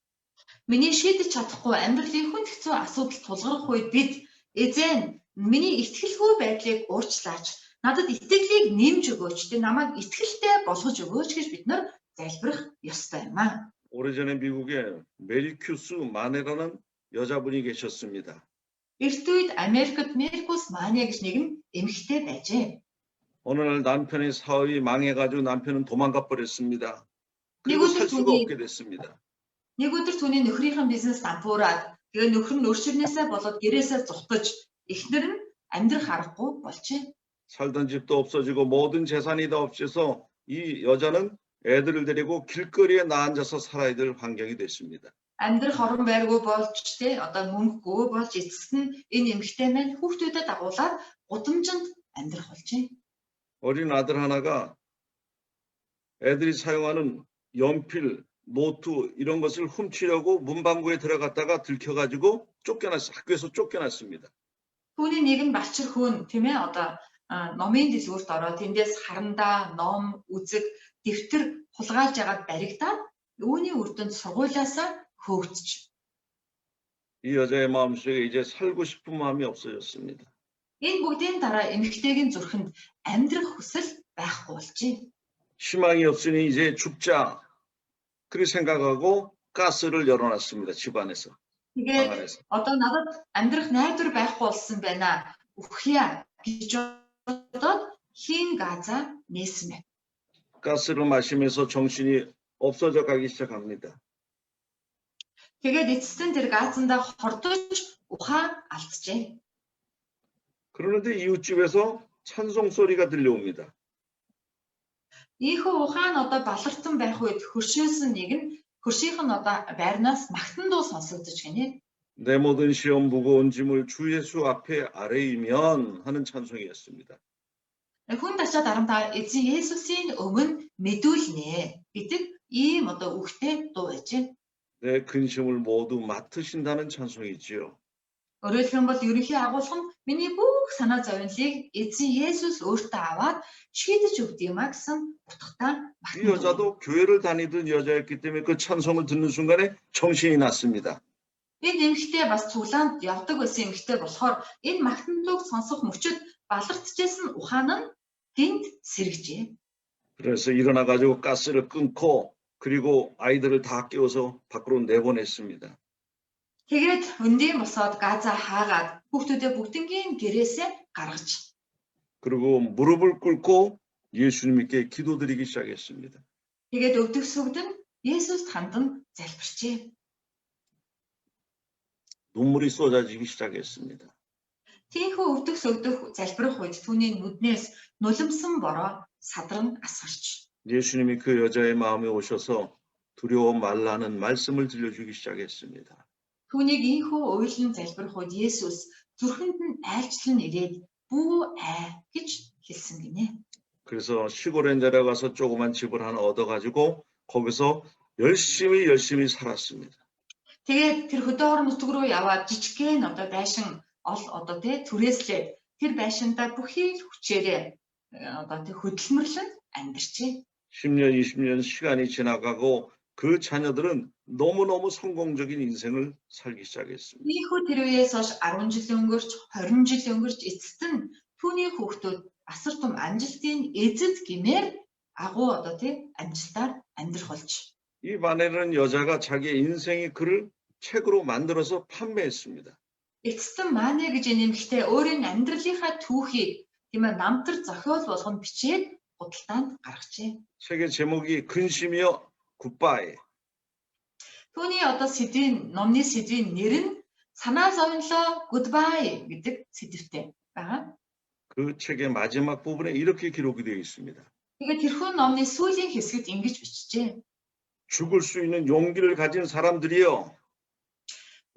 Миний шийдэж чадахгүй амьдралын хүнд хэцүү асуудал тулгарх үед бид эзэн миний итгэлгүй байдлыг уучлаач. Надад итгэлийг нэмж өгөөч. Тэ намайг итгэлтэй болгож өгөөч гэж бид нар залбирах ёстой юм аа. 오래전에 미국에 메리큐스 마네라는 여자분이 계셨습니다. Эрт үед Америкт Меркус Мания гэж нэгэн эмэгтэй байжээ. 어느 날 남편의 사업이 망해가지고 남편은 도망가 버렸습니다. 그리고 미국의 살 수가 돈이- 없게 됐습니다. Нэг өдөр түүний нөхрийнхэн бизнес дампуураад тэгээ нөхөр нь өршөлнөөсөө болоод гэрээсээ зугтаж эхнэр нь амьдрах аргагүй болжээ. 살던 집도 없어지고 모든 재산이 다 없어서 이 여자는 애들을 데리고 길거리에 나앉아서 살아야 될 환경이 됐습니다. Амьдрах орон байргүй болж тэ одоо мөнгөгүй болж эцэст нь энэ эмэгтэй маань хүүхдүүдэд дагуулаад гудамжинд амьдрах болжээ. 어린 아들 하나가 애들이 사용하는 연필, 노트 이런 것을 훔치려고 문방구에 들어갔다가 들켜가지고 학교에서 쫓겨났습니다. Түүний нэг нь балчир хөөн тийм ээ одоо номын дэлгүүрт ороод тэндээс харандаа, ном, үзэг, дэвтэр хулгайлж ягаад баригдаад үүний үр дүнд сургуулиасаа хөөгдөж. 이 여자의 마음속에 이제 살고 싶은 마음이 없어졌습니다. Энэ бүгдийн дараа эмэгтэйгийн зүрхэнд амьдрах хүсэл байхгүй болжээ. 희망이 없으니 이제 죽자. 그렇게 생각하고 가스를 열어놨습니다. 집안에서. Тэгээд 방 안에서. одоо надад амьдрах найдвар байхгүй болсон байна. Үхье гэж бодоод хийн газаа нээсэн байна. 가스를 마시면서 정신이 없어져 가기 시작합니다. Тэгээд эцэстэн тэр газандаа хордож ухаан алдчихэ. 그러는데 이웃집에서 찬송 소리가 들려옵니다. Ийхүү ухаан одоо баларсан байх үед хөршөөсөн нэг нь хөршийнх нь одоо байрнаас магтан дуу сонсогдож гинэ. 내 모든 시험 무거운 짐을 주 예수 앞에 아뢰이면 하는 찬송이었습니다. Хүн тачаад арамтаа эзэн Есүсийн өмнө мэдүүлнэ гэдэг ийм одоо үгтэй дуу байжээ. 내 근심을 모두 맡으신다는 찬송이지요. Өөрөөр хэлбэл ерөнхий агуулга нь миний бүх санаа зовнилыг эзэн Есүс өөртөө аваад шийдэж өгдөг юм а гэсэн утгатай 이 여자도 교회를 다니던 여자였기 때문에 그 찬송을 듣는 순간에 정신이 났습니다. Энэ эмэгтэй бас цуглаанд явдаг байсан эмэгтэй болохоор энэ магтан дууг сонсох мөчөд балартжсэн ухаан нь тэнд сэргэжээ. 그래서 일어나 가지고 가스를 끊고 그리고 아이들을 다 깨워서 밖으로 내보냈습니다. Тэгээд өндөйн босоод газаа хаагаад хүүхдүүдээ бүгднгийн гэрээсээ гаргаж. 그리고 무릎을 꿇고 예수님께 기도드리기 시작했습니다. Тэгээд өвдөх сүгдэн Есүст хандан залбирчээ. 눈물이 쏟아지기 시작했습니다. Тийхүү өвдөх сүгдэх залбирах үед түүний нүднээс нулимсан бороо садран асгарч. 예수님이 그 여자의 마음에 오셔서 두려워 말라는 말씀을 들려주기 시작했습니다. Түүнийг ийхүү уйлан залбирх үед Есүс зүрхэнд нь айлчлан ирээд бүү гэж хэлсэн гинэ. 그래서 시골에 내려가서 조그만 집을 하나 얻어가지고 거기서 열심히 살았습니다. Тэгээд тэр хөдөө орон нутг руу яваад жижигхэн одоо байшин одоо тий түрээслээд тэр байшиндаа бүхий хүчээрээ одоо тий хөдөлмөрлөн амьдарчээ. 10년, 20년 시간이 지나가고 그 자녀들은 너무너무 성공적인 인생을 살기 시작했습니다. Ийхүү тэр үеэс хойш 10 жил өнгөрч 20 жил өнгөрч эцэст нь түүний хүүхдүүд асар том амжилтын эзэд гэмээр агуу одоо тий амжилтаар амьдрах болж. 이 마네는 여자가 자기의 인생의 글을 책으로 만들어서 판매했습니다. Эцэст нь Мане гэж нэмэгтэй өөрийн амьдралынхаа түүхийг тийм ээ намтар зохиол болгоно бичээд худалдаанд гаргажээ. 책의 제목이 근심이여 굿바이. Түүний одоо сэдвийн номны сэдвийн нэр нь санаа зовнилоо goodbye гэдэг сэдвтэй байгаа. 그 책의 마지막 부분에 이렇게 기록이 되어 있습니다. Тэгээд тэрхүү номны сүүлийн хэсэгт ингэж бичжээ. 죽을 수 있는 용기를 가진 사람들이여.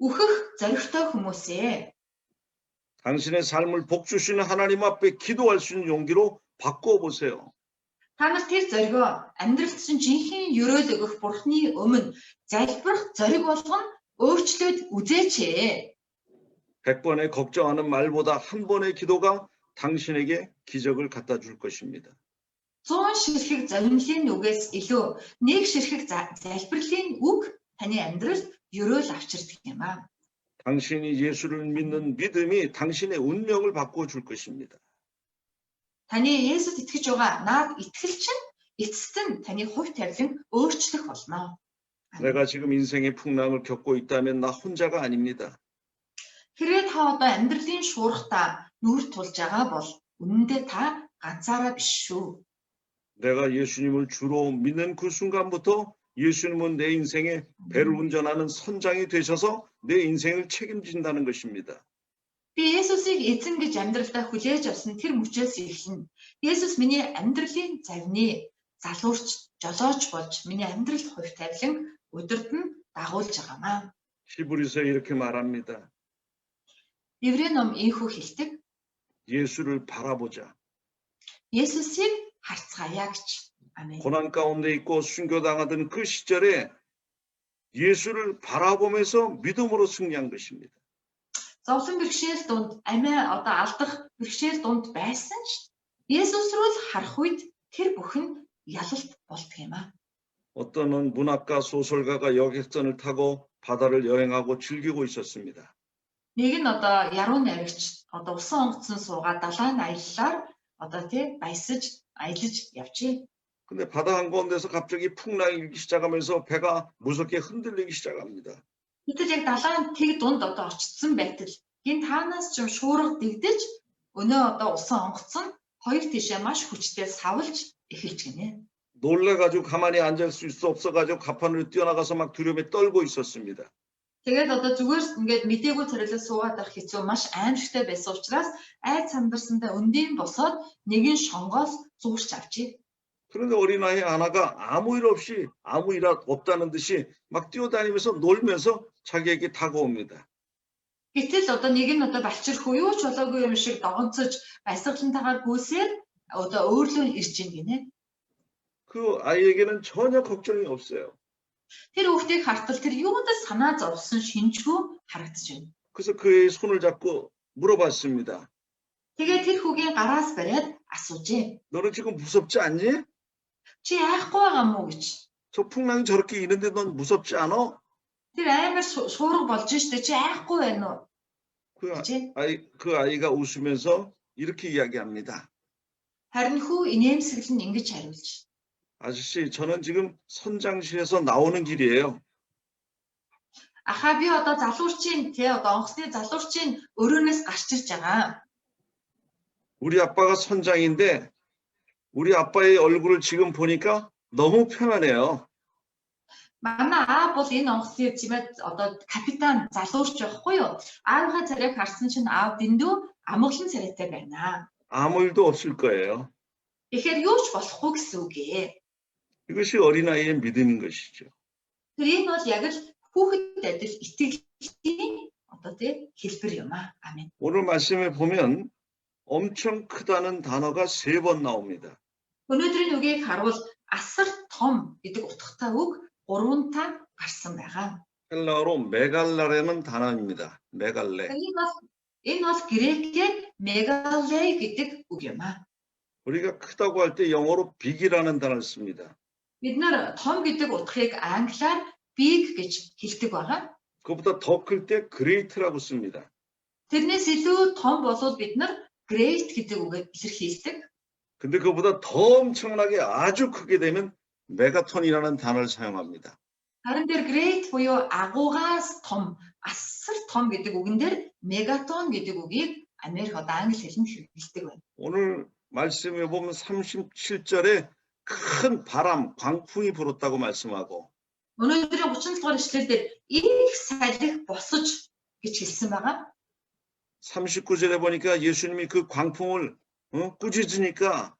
Үхэх зоригтой хүмүүсээ 당신의 삶을 복주시는 하나님 앞에 기도할 수 있는 용기로 바꿔 보세요. та нар тэр зоригоо амьдралд чинь жинхэнэ өрөөл өгөх Бурхны өмнө залбирах зориг болгон өөрчлөөд үзээч. 100번의 걱정하는 말보다 한 번의 기도가 당신에게 기적을 갖다 줄 것입니다. 100 ширхэг зоримлын үгээс илүү нэг ширхэг залбирлын үг таны амьдралд өрөөл авчирдаг юм аа. 당신이 예수를 믿는 믿음이 당신의 운명을 바꿔 줄 것입니다. Таны Есүс итгэж байгаа наад итгэл чинь эцэст нь таны хувь тавилан өөрчлөх болно. 내가 지금 인생의 풍랑을 겪고 있다면 나 혼자가 아닙니다. Хэрвээ та одоо амьдралын шуурхтаа нүүр тулж байгаа бол үнэндээ та ганцаараа биш шүү. 내가 예수님을 주로 믿는 그 순간부터 예수님은 내 인생에 배를 운전하는 선장이 되셔서 내 인생을 책임진다는 것입니다. Би Есүсийг эзэн гэж амьдралдаа хүлээж авсан тэр мөчөөс эхэлнэ. Есүс миний амьдралын завны залуурч, жолооч болж миний амьдралд хувь тавилан өдөрт нь дагуулж байгаамаа. 히브리서에 이렇게 말합니다. Еврей ном ийхүү хэлдэг. 예수를 바라보자. Есүсийг харцгаая гэж. 아멘. 고난 가운데 있고 순교당하던 그 시절에 예수를 바라보면서 믿음으로 승리한 것입니다. Зовлон бэрхшээл дунд амиа одоо алдах бэрхшээл дунд байсан ч Есүс рүү л харах үед тэр бүхэн ялалт болдго юм аа. 어떤 문학가 소설가가 여객선을 타고 바다를 여행하고 즐기고 있었습니다. Нэг нь одоо яруу найрагч одоо усан онгоцон суугаад далайн аяллаар одоо тий баясаж аялаж явжээ. 근데 바다 한가운데서 갑자기 풍랑이 일기 시작하면서 배가 무섭게 흔들리기 시작합니다. Гэтэл яг далайн тэг дунд одоо очсон байтал гин таанаас ч шуурга дэгдэж өнөө одоо усан онгоцон хоёр тишээ маш хүчтэй савлж эхэлж гинэ. 놀래가지고 가만히 앉을 수 없어가지고 가판으로 뛰어나가서 막 두려움에 떨고 있었습니다. Тэгээд одоо зүгээр ингээд мдээгүй царилаа суугаад байх хэцүү маш аимшигтай байсан учраас айд сандарсандаа өндөйн босоод нэгэн шонгоос зуурч авчээ. 그런데 어린아이 하나가 아무 일 없이 아무 일 없다는 듯이 막 뛰어다니면서 놀면서 자기에게 다가옵니다. Гэтэл одоо нэг нь одоо балчирх уу юу ч болоогүй юм шиг догонцож баясгалантайгаар гүйсээр одоо өөрлөө ирж ийн гинэ. 그 아이에게는 전혀 걱정이 없어요. Тэр хүүхдийг хартал тэр юундаа санаа зовсон шинжгүй харагдаж байна. 그래서 그의 손을 잡고 물어봤습니다. Тэгээд тэр хүүгийн гараас бариад асуужээ. 너는 지금 무섭지 않니? Чи айхгүй байгаа мó гэж. 저 풍랑이 저렇게 있는데 넌 무섭지 않아? Тэр амар шуурга болж штэ чи айхгүй байна уу? 그 아이가 웃으면서 이렇게 이야기합니다. Харин хүү инээмсэглэн ингэж хариулж. 아저씨, 저는 지금 선장실에서 나오는 길이에요. Ахаа би одоо залуурчин тий одоо онгоцны залуурчин өрөөнөөс гарч ирж байгаа. 우리 아빠가 선장인데 우리 아빠의 얼굴을 지금 보니까 너무 편하네요. Манай аа бол энэ онгоцны чимээд одоо капитан залуурч байхгүй юу? Аавынхаа царайг харсан чинь аав дэндүү амгалан царайтай байна. 아무 일도 없을 거예요. Тэгэхээр юу ч болохгүй гэсэн үг ээ. 이것이 어린아이의 믿음인 것이죠. Тэр энэ бол яг л хүүхэд адил итгэл одоо тий хэлбэр юм аа. Амен. 오늘 말씀에 보면 엄청 크다는 단어가 3번 나옵니다. Өнөөдрийн үгийг харвал асар том гэдэг утгатай үг 3 гарсан байгаа. 헬라어로 메갈라라는 단어입니다. 메갈레. Энэ бол грекээр 메갈레 гэдэг үг юм аа. 우리가 크다고 할 때 영어로 big이라는 단어를 씁니다. Бид нар том гэдэг утгыг англиар big гэж хэлдэг байгаа. 그것보다 더 클 때 great라고 씁니다. тэрнээс илүү том болоод бид нар great гэдэг үгээр илэрхийлдэг. 근데 그보다 더 엄청나게 아주 크게 되면 메가톤이라는 단어를 사용합니다. Харин дээр great буюу агуугаас том, асар том гэдэг үгэн дээр megaton гэдэг үгийг Америк одоо англи хэлэнд хэрэглэдэг байна. 오늘 말씀에 보면 37절에 큰 바람, 광풍이 불었다고 말씀하고 Өнөөдрийн 37 дугаар эшлэл дээр их салхи босож гэж хэлсэн байгаа. 39절에 보니까 예수님이 그 광풍을 꾸짖으니까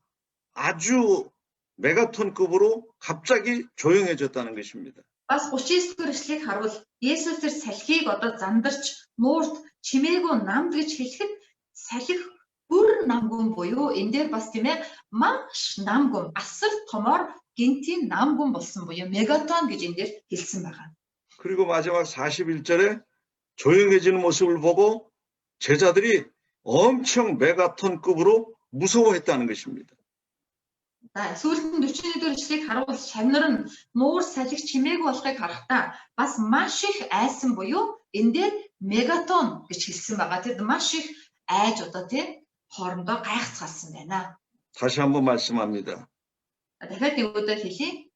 아주 메가톤급으로 갑자기 조용해졌다는 것입니다. Бас 39 дугаар эшлэгийг харвал Есүс тэр салхийг одоо зандарч нуурт чимээгүй намд гэж хэлэхэд салхи бүр намгүн буюу энэ дээр бас тийм ээ маш намгүн асар томоор гинтийн намгүн болсон буюу мегатон гэж энэ дээр хэлсэн байгаа. 그리고 마지막 41절에 조용해지는 모습을 보고 제자들이 엄청 메가톤급으로 무서워했다는 것입니다. Сүүлд нь 41 дугаар эшлэгийг харуул шавнар нь нуур салхи чимээгүй болохыг харахтаа бас маш их айсан буюу энэ дээр мегатон гэж хэлсэн байгаа. Тэр маш их айж одоо тийм хоорондоо гайхацгаалсан байна. 다시 한번 말씀합니다. дахиад нэг удаа хэлье.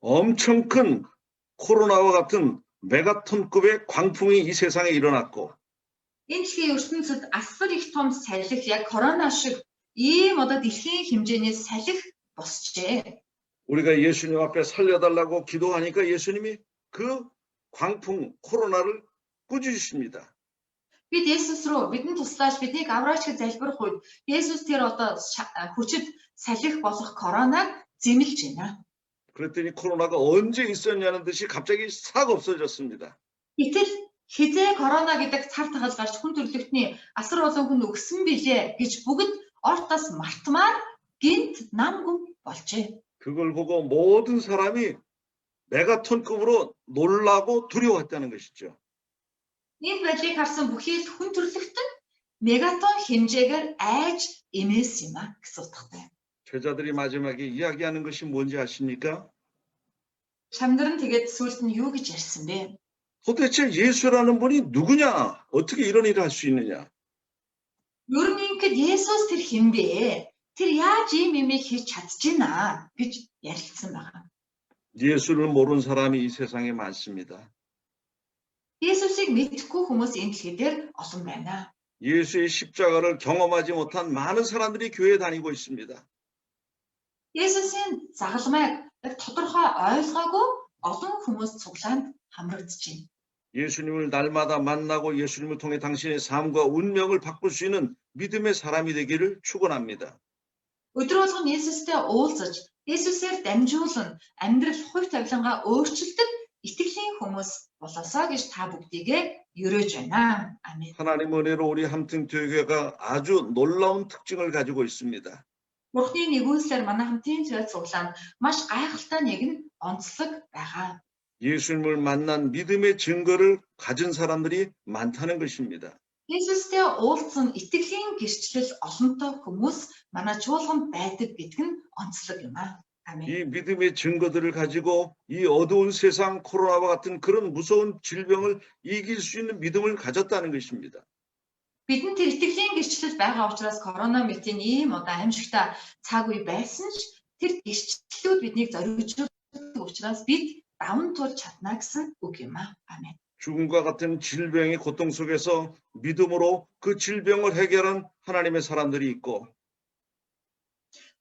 엄청 큰 코로나와 같은 메가톤급의 광풍이 이 세상에 일어났고 Энэ дэлхийн ертөнцид асар их том салхи яг корона шиг ийм одоо дэлхийн хэмжээний салхи босчээ. 우리가 예수님 앞에 살려달라고 기도하니까 예수님이 그 광풍 코로나를 꾸짖으십니다. Бид Есүс рүү бидэнд туслаач биднийг авраач гэж залбирх үед Есүс тэр одоо хүчит салхи болох коронаг зэмлж байна. 그랬더니 코로나가 언제 있었냐는 듯이 갑자기 싹 없어졌습니다. Гэтэл хизээ корона гэдэг цар тахал гарч хүн төрлөختний асар олон хүн өгсөн билээ гэж бүгд ортоос мартмаар гинт намгүм болжээ. 그걸 보고 모든 사람이 메가톤급으로 놀라고 두려워했다는 것이죠. Энэ байдлыг харсан бүхий л хүн төрлөختөн мегатон хэмжээгээр айж эмээс юм а гэсэн утгатай. 제자들이 마지막에 이야기하는 것이 뭔지 아십니까? Шамдар нь тэгээд сүүлд нь юу гэж ярьсан бэ? 도대체 예수라는 분이 누구냐? 어떻게 이런 일을 할 수 있느냐? Ер нь ингээд Есүс тэр хэн бэ? Тэр яаж ийм юмыг хийж чадчихна гэж ярилцсан байгаа. 예수를 모르는 사람이 이 세상에 많습니다. Есүсийг мэдхгүй хүмүүс энэ дэлхий дээр олон байна. 예수의 십자가를 경험하지 못한 많은 사람들이 교회에 다니고 있습니다. Есүсийн загалмайг тодорхой ойлгоогүй олон хүмүүс цуглаанд хамрагдаж байна. 예수님을 날마다 만나고 예수님을 통해 당신의 삶과 운명을 바꿀 수 있는 믿음의 사람이 되기를 축원합니다. Өдөр болгон Есүстэй уулзаж, Есүсээр дамжуулан амьдрал хувь тавилангаа өөрчилдөг итгэлийн хүмүүс болоосоо гэж та бүгдийгээ ерөөж байна. 아멘. 하나님 은혜로 우리 함통교회가 아주 놀라운 특징을 가지고 있습니다. Бурхны нэгүүлсээр манай хамтын цэвэр цуглаанд маш гайхалтай нэгэн онцлог байгаа. 예수님을 만난 믿음의 증거를 가진 사람들이 많다는 것입니다. Есүстэй уулзсан итгэлийн гэрчлэл олонтой хүмүүс манай чуулганд байдаг гэдэг нь онцлог юм аа. 아멘. 이 믿음의 증거들을 가지고 이 어두운 세상 코로나와 같은 그런 무서운 질병을 이길 수 있는 믿음을 가졌다는 것입니다. Бидэнд тэр итгэлийн гэрчлэл байгаа учраас корона мэтийн ийм одоо аимшигтай цаг үе байсан ч тэр гэрчлэлүүд биднийг зориулж учраас бид даван туулж чадна гэсэн үг юм аа. 아멘. 죽음과 같은 질병의 고통 속에서 믿음으로 그 질병을 해결한 하나님의 사람들이 있고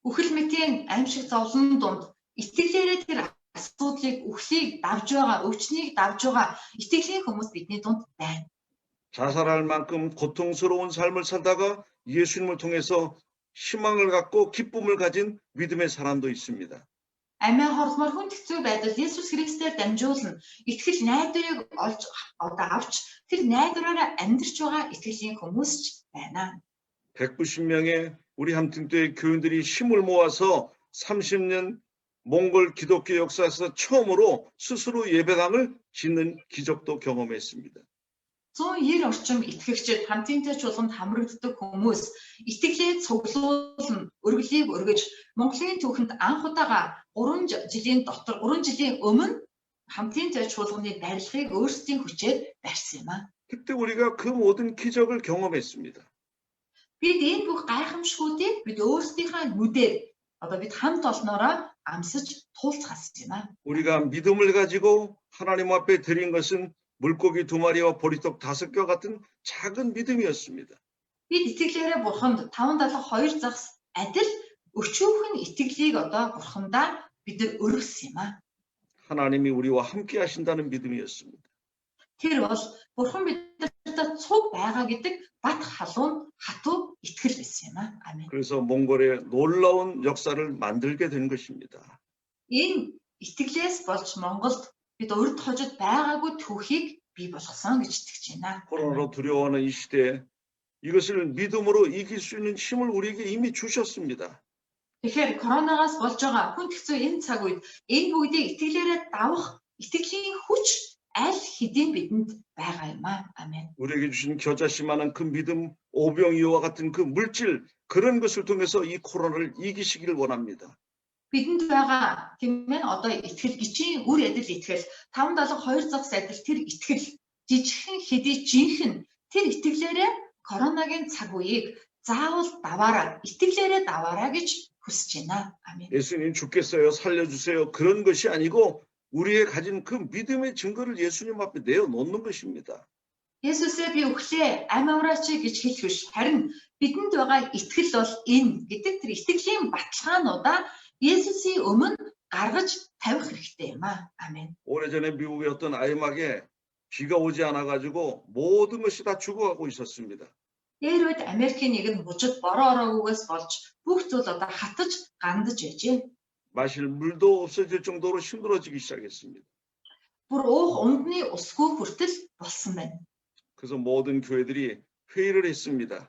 Үхэл мэтийн аимшиг зовлон дунд итгэлээрээ тэр асуудлыг үхлийг давж байгаа, өвчнийг давж байгаа итгэлийн хүмүүс бидний дунд байна. 자살할 만큼 고통스러운 삶을 살다가 예수님을 통해서 희망을 갖고 기쁨을 가진 믿음의 사람도 있습니다. Амиа хорлмоор хүн хэцүү байдал Есүс Христээр дамжуулан итгэл найдварыг олж одоо авч тэр найдвараараа амьдрч байгаа итгэлийн хүмүүс ч байна. 190명의 우리 함팀교회 교인들이 힘을 모아서 30년 몽골 기독교 역사에서 처음으로 스스로 예배당을 짓는 기적도 경험했습니다. 190 орчим итгэгчид хамтынтай чуулганд хамрагддаг хүмүүс итгэлээ цуглуулан өргөлийг өргөж Монголын түүхэнд анх удаага 3 жилийн өмнө хамтынтай чуулганы барилгыг өөрсдийн хүчээр барьсан юм а. 그때 우리가 그 모든 기적을 경험했습니다. Бид энэ бүх гайхамшгуудыг бид өөрсдийнхээ нүдээр одоо бид хамт олноороо амсаж туулцгаасан юм а. 우리가 믿음을 가지고 하나님 앞에 드린 것은 물고기 2마리와 보리떡 5개 같은 작은 믿음이었습니다. Бид итгэлээрээ бурханд 572 загас адил өчүүхэн итгэлийг одоо бурхандаа бид нар өргөсөн юм а. 하나님이 우리와 함께 하신다는 믿음이었습니다. Тэр бол бурхан бидэрт цуг байгаа гэдэг бат халуун хатуу итгэл байсан юм а. Амен. 그래서 몽골의 놀라운 역사를 만들게 된 것입니다. Энэ итгэлээс болж Монголд бид урд хожид байгаагүй түүхийг бий болгосон гэж итгэж байна. 코로나로 두려워하는 이 시대에 이것을 믿음으로 이길 수 있는 힘을 우리에게 이미 주셨습니다. Тэгэхээр коронавигаас болж байгаа хүн хэцүү энэ цаг үед энэ бүгдийг итгэлээрээ давах итгэлийн хүч аль хэдийн бидэнд байгаа юм а. 아멘. 우리에게 주신 겨자씨만한 그 믿음, 오병이어와 같은 그 물질 그런 것을 통해서 이 코로나를 이기시기를 원합니다. Бидэнд байгаа тийм ээ одоо итгэл гिचийн үр адил итгэл 572 загас адил тэр итгэл жижигхэн хэдий жинхэнэ тэр итгэлээрээ коронагийн цаг үеийг заавал даваараа итгэлээрээ даваараа гэж хүсэж байна. 아멘. 예수님 죽겠어요, 살려주세요 그런 것이 아니고 우리의 가진 그 믿음의 증거를 예수님 앞에 내어놓는 것입니다. Есүсээ би өглөө амь авраач гэж хэлэх биш. Харин бидэнд байгаа итгэл бол энэ гэдэг тэр итгэлийн баталгаануудаа Есүсийн өмнө гаргаж тавих хэрэгтэй юм а. 아멘. 오래전에 미국의 어떤 아이막에 비가 오지 않아가지고 모든 것이 다 죽어가고 있었습니다. Тэр үед Америкийн нэгэн мужид бороо ороогүйгээс болж бүх зүйл одоо хатаж гандаж байжээ. 마실 물도 없어질 정도로 힘들어지기 시작했습니다. Бүр уух умдны усгүй хүртэл болсон байна. 그래서 모든 교회들이 회의를 했습니다.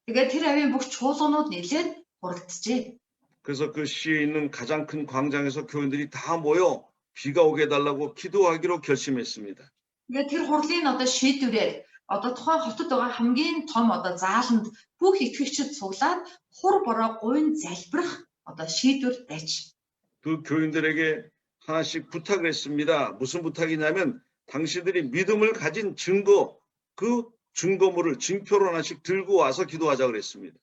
Тэгээд тэр авийн бүх чуулганууд нийлээд хуралджээ. 그래서 그 시에 있는 가장 큰 광장에서 교인들이 다 모여 비가 오게 해달라고 기도하기로 결심했습니다. Тэгээд тэр хурлын одоо шийдвэрээр одоо тухайн хотод байгаа хамгийн том одоо зааланд бүх итгэгчид цуглаад хур бороо гуйн залбирах одоо шийдвэр байж. 그 교인들에게 하나씩 부탁을 했습니다. 무슨 부탁이냐면 당신들이 믿음을 가진 증거, 그 증거물을 증표를 하나씩 들고 와서 기도하자 그랬습니다.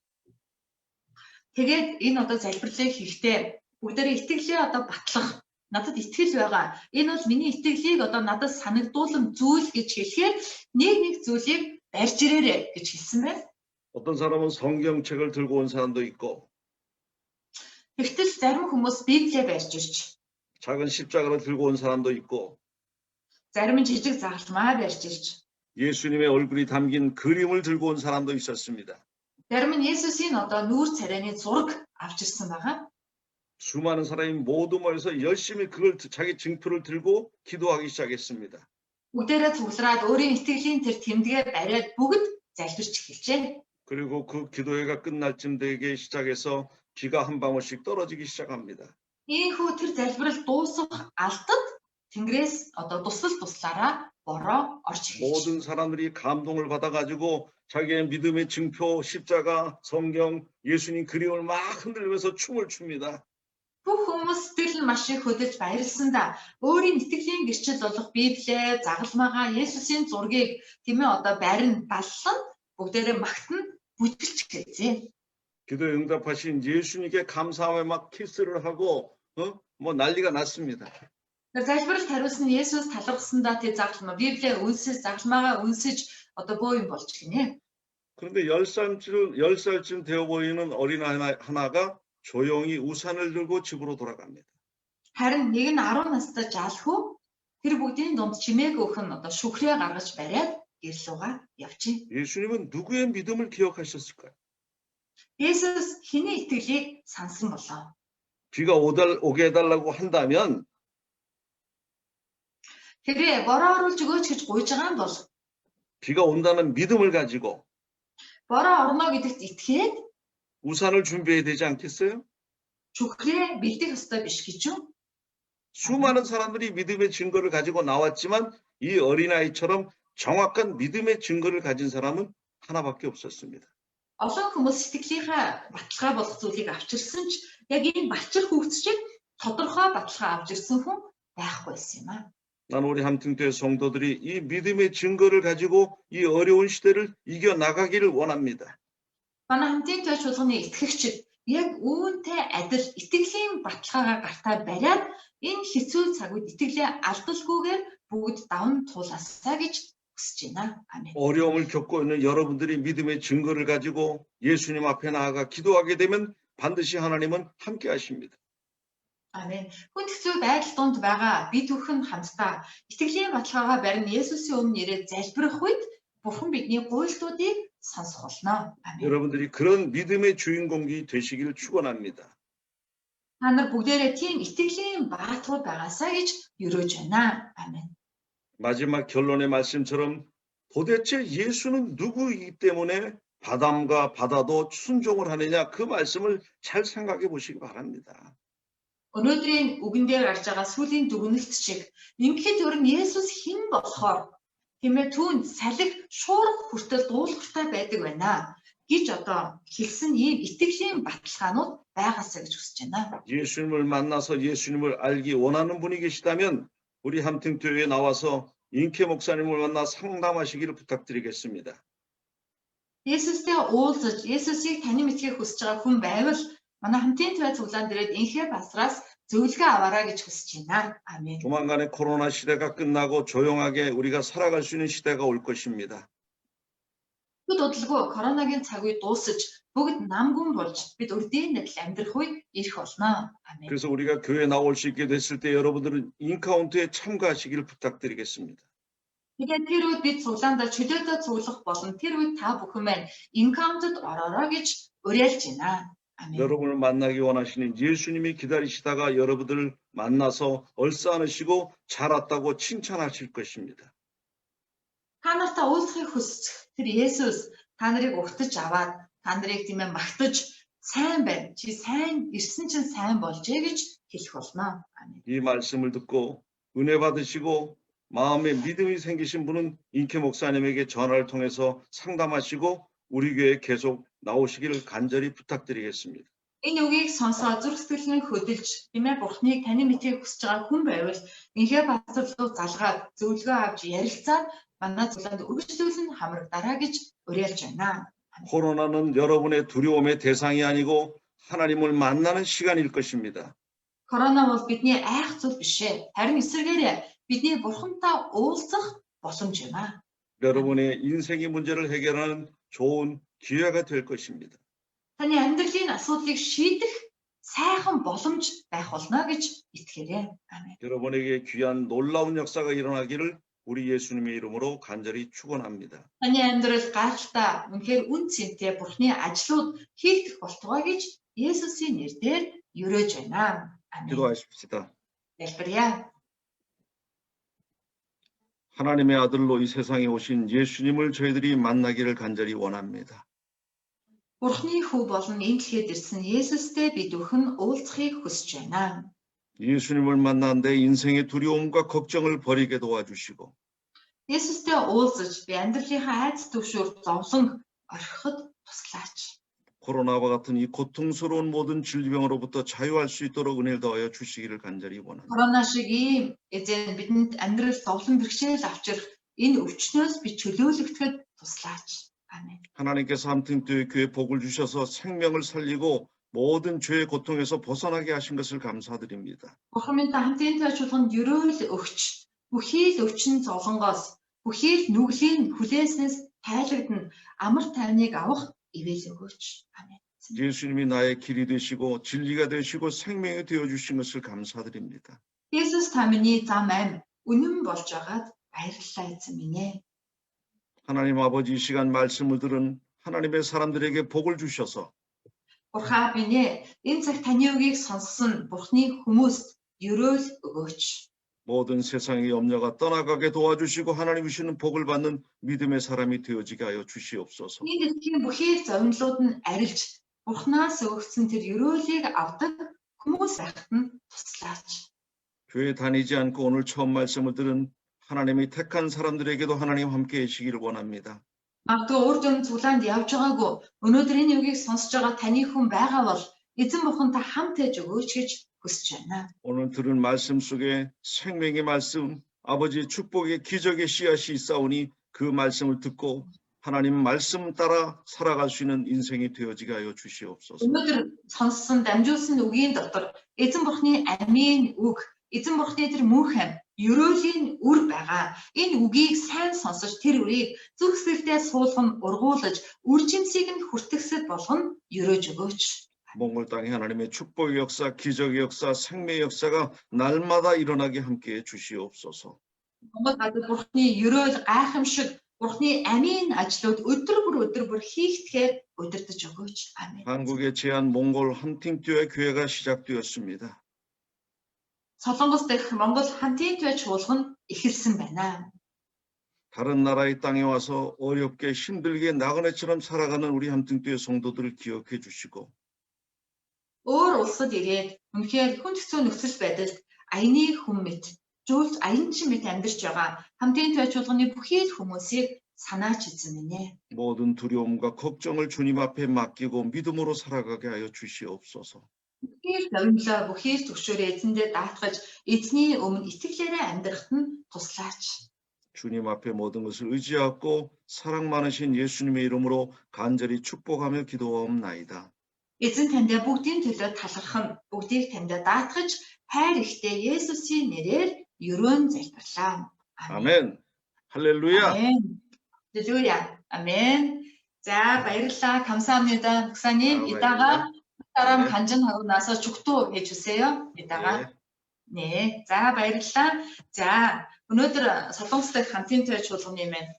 Тэгээд энэ одоо залбирлыг хийхдээ бүгдээрээ итгэлээ одоо батлах надад итгэл байгаа. Энэ бол миний итгэлийг одоо надад санагдуулсан зүйл гэж хэлэхээр нэг зүйлийг барьж ирээрэй гэж хэлсэн байна. 어떤 사람은 성경책을 들고 온 사람도 있고 Тэгтэл зарим хүмүүс Библийг барьж ирж, 작은 십자가를 들고 온 사람도 있고 зарим нь жижиг загалмаа барьж ирж, 예수님의 얼굴이 담긴 그림을 들고 온 사람도 있었습니다. зарим нь Есүсийн одоо нүүр царайны зураг авч ирсэн байгаа. 수많은 사람이 모두 모여서 열심히 그걸 자기 증표를 들고 기도하기 시작했습니다. Бүгдээрээ цуглараад өөрийн итгэлийн тэр тэмдгээ бариад бүгд залбирч эхэлжээ. 그리고 그 기도회가 끝날 쯤 되기 시작해서 비가 한 방울씩 떨어지기 시작합니다. Ийхүү тэр залбирал дуусах алдад Тэнгэрээс одоо туслаараа бороо орж эхэлж. 모든 사람들이 감동을 받아가지고 자기의 믿음의 증표, 십자가, 성경, 예수님 그림을 막 흔들면서 춤을 춥니다. Бүх хүмүүс сэтгэл нь маш их хөдөлж баярлсандаа өөрийн итгэлийн гэрчил болох Библийг, загалмаагаа, Есүсийн зургийг тийм ээ одоо барин даллан бүгдээрээ магтан бүжгэлж эхэлжээ. 기도에 응답하신 예수님께 감사하며 막 키스를 하고 뭐 난리가 났습니다. Тэр залбиралд хариулсан Есүс талархсандаа тэр загалмаа Библийг үнсэж, загалмаагаа үнсэж одоо бөө юм болж гинэ. 그런데 10살쯤 되어 보이는 어린 하나가 조용히 우산을 들고 집으로 돌아갑니다. Харин нэг нь 10 настай жаалхүү тэр бүгдийн дунд чимээг өөхөн одоо шүхрээ гаргаж бариад гэрлүүгээ явжээ. 예수님은 누구의 믿음을 기억하셨을까요? Есүс хэний итгэлийг сансан болов? 비가 오게 해달라고 한다면 хэрвээ бороо оруулж өгөөч гэж гуйж байгаа юм бол 비가 온다는 믿음을 가지고 бороо орно гэдэгт итгээд 우산을 준비해야 되지 않겠어요? чүхрээ бэлдэх ёстой биш гэж юу? 수많은 사람들이 믿음의 증거를 가지고 나왔지만 이 어린아이처럼 정확한 믿음의 증거를 가진 사람은 하나밖에 없었습니다. Олон хүмүүс сэтгэлийнхаа баталгаа болох зүйлийг авчирсан ч яг энэ балчир хүүхд шиг тодорхой баталгаа авч ирсэн хүн байхгүйсэн юм аа. 난 우리 함팅교회 성도들이 이 믿음의 증거를 가지고 이 어려운 시대를 이겨 나가기를 원합니다. Манай хамтын төч чуулганы итгэгчид яг үүнтэй адил итгэлийн баталгаагаа гартаа бариад энэ хэцүү цагууд итгэлээ алдалгүйгээр бүгд даван туулаасаа гэж хүсэж байна. 아멘. 어려움을 겪고 있는 여러분들이 믿음의 증거를 가지고 예수님 앞에 나아가 기도하게 되면 반드시 하나님은 함께 하십니다. 아멘. Хүн хэцүү байдал донд байгаа бид бүхэн хамтдаа итгэлийн баталгаагаа барин Есүсийн өмнө ирээд залбирах үед Бурхан бидний гуйлтуудыг сонсох болно. 아멘. 여러분들이 그런 믿음의 주인공이 되시기를 축원합니다. Та нар бүгдээрээ тийм итгэлийн баатар байгаасаа гэж өрөөж байна. 아멘. 마지막 결론의 말씀처럼 도대체 예수는 누구이기 때문에 바람과 바다도 순종을 하느냐 그 말씀을 잘 생각해 보시기 바랍니다. Өнөөдрийн үгэн дээр гарч байгаа сүлийн дүгнэлт шиг ингээд өрн Есүс хэн болохоор тиймээ түүнд салхи шуурга хүртэл дуулууртай байдаг байна гэж одоо хэлсэн ийм итгэлийн баталгаанууд байгаасаа гэж хүсэж байна. 예수님을 만나서 예수님을 알기 원하는 분이 계시다면 우리 함팅교회에 나와서 인케 목사님을 만나 상담하시기를 부탁드리겠습니다. Есүстэй уулзаж Есүсийг танин мэдхийг хүсэж байгаа хүн байвал манай хамтын төв цуглаан дээрээ инхээ басраас зөвлөгөө аваарай гэж хүсэж байна. 아멘. 조만간에 코로나 시대가 끝나고 조용하게 우리가 살아갈 수 있는 시대가 올 것입니다. Бид удалгүй коронавигийн цаг үе дуусаж бүгд намгүн болж бид урдийн адил амьдрах үе ирэх болно. 아멘. 그래서 우리가 교회에 나올 수 있게 됐을 때 여러분들은 인카운트에 참가하시기를 부탁드리겠습니다. Тэгээд тэр үед бид цуглаандаа чөлөөтэй цуглах болон тэр үед та бүхэн маань инкаунтод ороорой гэж уриалж байна. 아멘. 여러분을 만나기 원하시는 예수님이 기다리시다가 여러분들을 만나서 얼싸안으시고 잘 왔다고 칭찬하실 것입니다. Та нартай уулзахыг хүсч тэр Есүс та нарыг угтаж аваад та нарыг тийм ээ магтаж сайн байна. Чи сайн ирсэн чинь сайн болжээ гэж хэлэх болно. 아멘. 이 말씀을 듣고 은혜 받으시고 마음에 믿음이 생기신 분은 인케 목사님에게 전화를 통해서 상담하시고 우리 교회에 계속 나오시기를 간절히 부탁드리겠습니다. Энэ үгийг сонсоод зүрх сэтгэлээ хөдөлж тийм ээ Бурхныг танин мэдхийг хүсэж байгаа хүн байвал инхээ бацар руу залгаад зөвлөгөө авч ярилцаад манай цуглаанд үргэлжлүүлэн хамрагдаарай гэж уриалж байна. 코로나는 여러분의 두려움의 대상이 아니고 하나님을 만나는 시간일 것입니다. Корона бол бидний айх зүйл биш ээ. Харин эсвэргээр бидний Бурхантай уулзах боломж юм аа. 여러분의 인생의 문제를 해결하는 좋은 기회가 될 것입니다. Таны амьдралын асуудлыг шийдэх сайхан боломж байх болно гэж итгээрэй. 아멘. 여러분에게 귀한 놀라운 역사가 일어나기를 우리 예수님의 이름으로 간절히 축원합니다. Таны амьдрал гайхалтай үнэхээр үн цэнтэй Бурхны ажлууд хийгдэх болтугай гэж Есүсийн нэрээр өрөөж байна. 아멘. 기도하십시다. Залбирая. 하나님의 아들로 이 세상에 오신 예수님을 저희들이 만나기를 간절히 원합니다. Бурхны хүү болон энэ дэлхийд ирсэн Есүстэй бид бүхэн уулзахыг хүсэж байна. 예수님을 만난 내 인생의 두려움과 걱정을 버리게 도와주시고 Есүстэй уулзаж би амьдралынхаа айц төвшөөр зовлон орхиход туслаач. 코로나와 같은 이 고통스러운 모든 질병으로부터 자유할 수 있도록 은혜를 더하여 주시기를 간절히 원합니다. Корона шиг ийм эзэн бидэнд амьдрал зовлон бэрхшээл авчрах энэ өвчнөөс би чөлөөлөгдөхөд туслаач. 아멘. 하나님께서 함팅교회 교회 복을 주셔서 생명을 살리고 모든 죄의 고통에서 벗어나게 하신 것을 감사드립니다. Бурхан минь та хамтын төв чуулганд ерөөл өгч бүхий л өвчин зовлонгоос бүхий л нүглийн хүлээснээс тайлагдана амар тайвныг авах ивэл өгөөч. 아멘. 예수님이 나의 길이 되시고 진리가 되시고 생명이 되어 주신 것을 감사드립니다. Есүс та миний зам амь үнэн болж байгаад баярлалаа эзэн минь ээ. 하나님 아버지 이 시간 말씀을 들은 하나님의 사람들에게 복을 주셔서 Бурхан минь энэ цаг таны үгийг сонссон Бурхны хүмүүст ерөөл өгөөч. 모든 세상의 염려가 떠나가게 도와주시고 하나님 주시는 복을 받는 믿음의 사람이 되어지게 하여 주시옵소서. Энэ дэлхийн бүхий зовнилууд нь арилж Бурханаас өгсөн тэр ерөөлийг авдаг хүмүүс байхад нь туслаач. 교회 다니지 않고 오늘 처음 말씀을 들은 하나님이 택한 사람들에게도 하나님 함께 계시기를 원합니다. Магадгүй урд өмнө цуглаанд явж байгаагүй өнөөдөр энэ үгийг сонсож байгаа таны хүн байгаа бол эзэн Бурхантай хамт байж өгөөч гэж хүсэж байна. 오늘 들은 말씀 속에 생명의 말씀, 아버지의 축복의 기적의 씨앗이 있사오니 그 말씀을 듣고 하나님 말씀 따라 살아갈 수 있는 인생이 되어지게 하여 주시옵소서. Өнөөдөр сонссон дамжуулсан үгийн дотор эзэн Бурханы амийн үг, эзэн Бурханы тэр мөнх ерөөлийн үр байгаа. Энэ үгийг сайн сонсож тэр үрийг зүрх сэтгэлдээ суулган ургуулж, үр жимсийг нь хүртгэсэд болгон ерөөж өгөөч. 몽골 땅에 하나님의 축복의 역사, 기적의 역사, 생명의 역사가 날마다 일어나게 함께해 주시옵소서. Монгол гадаад Бурханы ерөөл гайхамшиг, Бурханы амийн ажлууд өдөр бүр хийгдэхээр удирдах өгөөч. Амен. 한국의 제한 몽골 헌팅교회 교회가 시작되었습니다. Солонгос дэх Монгол хамтын төв чуулган эхэлсэн байна. 다른 나라의 땅에 와서 어렵게 힘들게 나그네처럼 살아가는 우리 함팅교회 성도들을 기억해 주시고 Өөр улсад ирээд үнэхээр хүн хэцүү нөхцөл байдалд аяны хүн мэт жуулж аянчин мэт амьдарч байгаа хамтын төв чуулганы бүхий л хүмүүсийг санаач эзэн минь ээ. 모든 두려움과 걱정을 주님 앞에 맡기고 믿음으로 살아가게 하여 주시옵소서. Бүхий л зовнилоо, бүхий л зөвшөөрөө эзэндээ даатгаж эзний өмнө итгэлээрээ амьдрахад нь туслаач. 주님 앞에 모든 것을 의지하고 사랑 많으신 예수님의 이름으로 간절히 축복하며 기도하옵나이다. Эзэн таньда бүгдийн төлөө таларх нь бүгдийг таньда даатгаж хайр ихтэй Есүсийн нэрээр ерөөн залбирлаа. 아멘. 할렐루야. 아멘. 할렐루야. 아멘. За баярлалаа. 감사합니다. 목사님. 이따가 사람 간증하고 나서 축도 해주세요. 이따가. 네. 자, баярлалаа. За, өнөөдөр Солонгос дахь хамтын төв чуулганы маань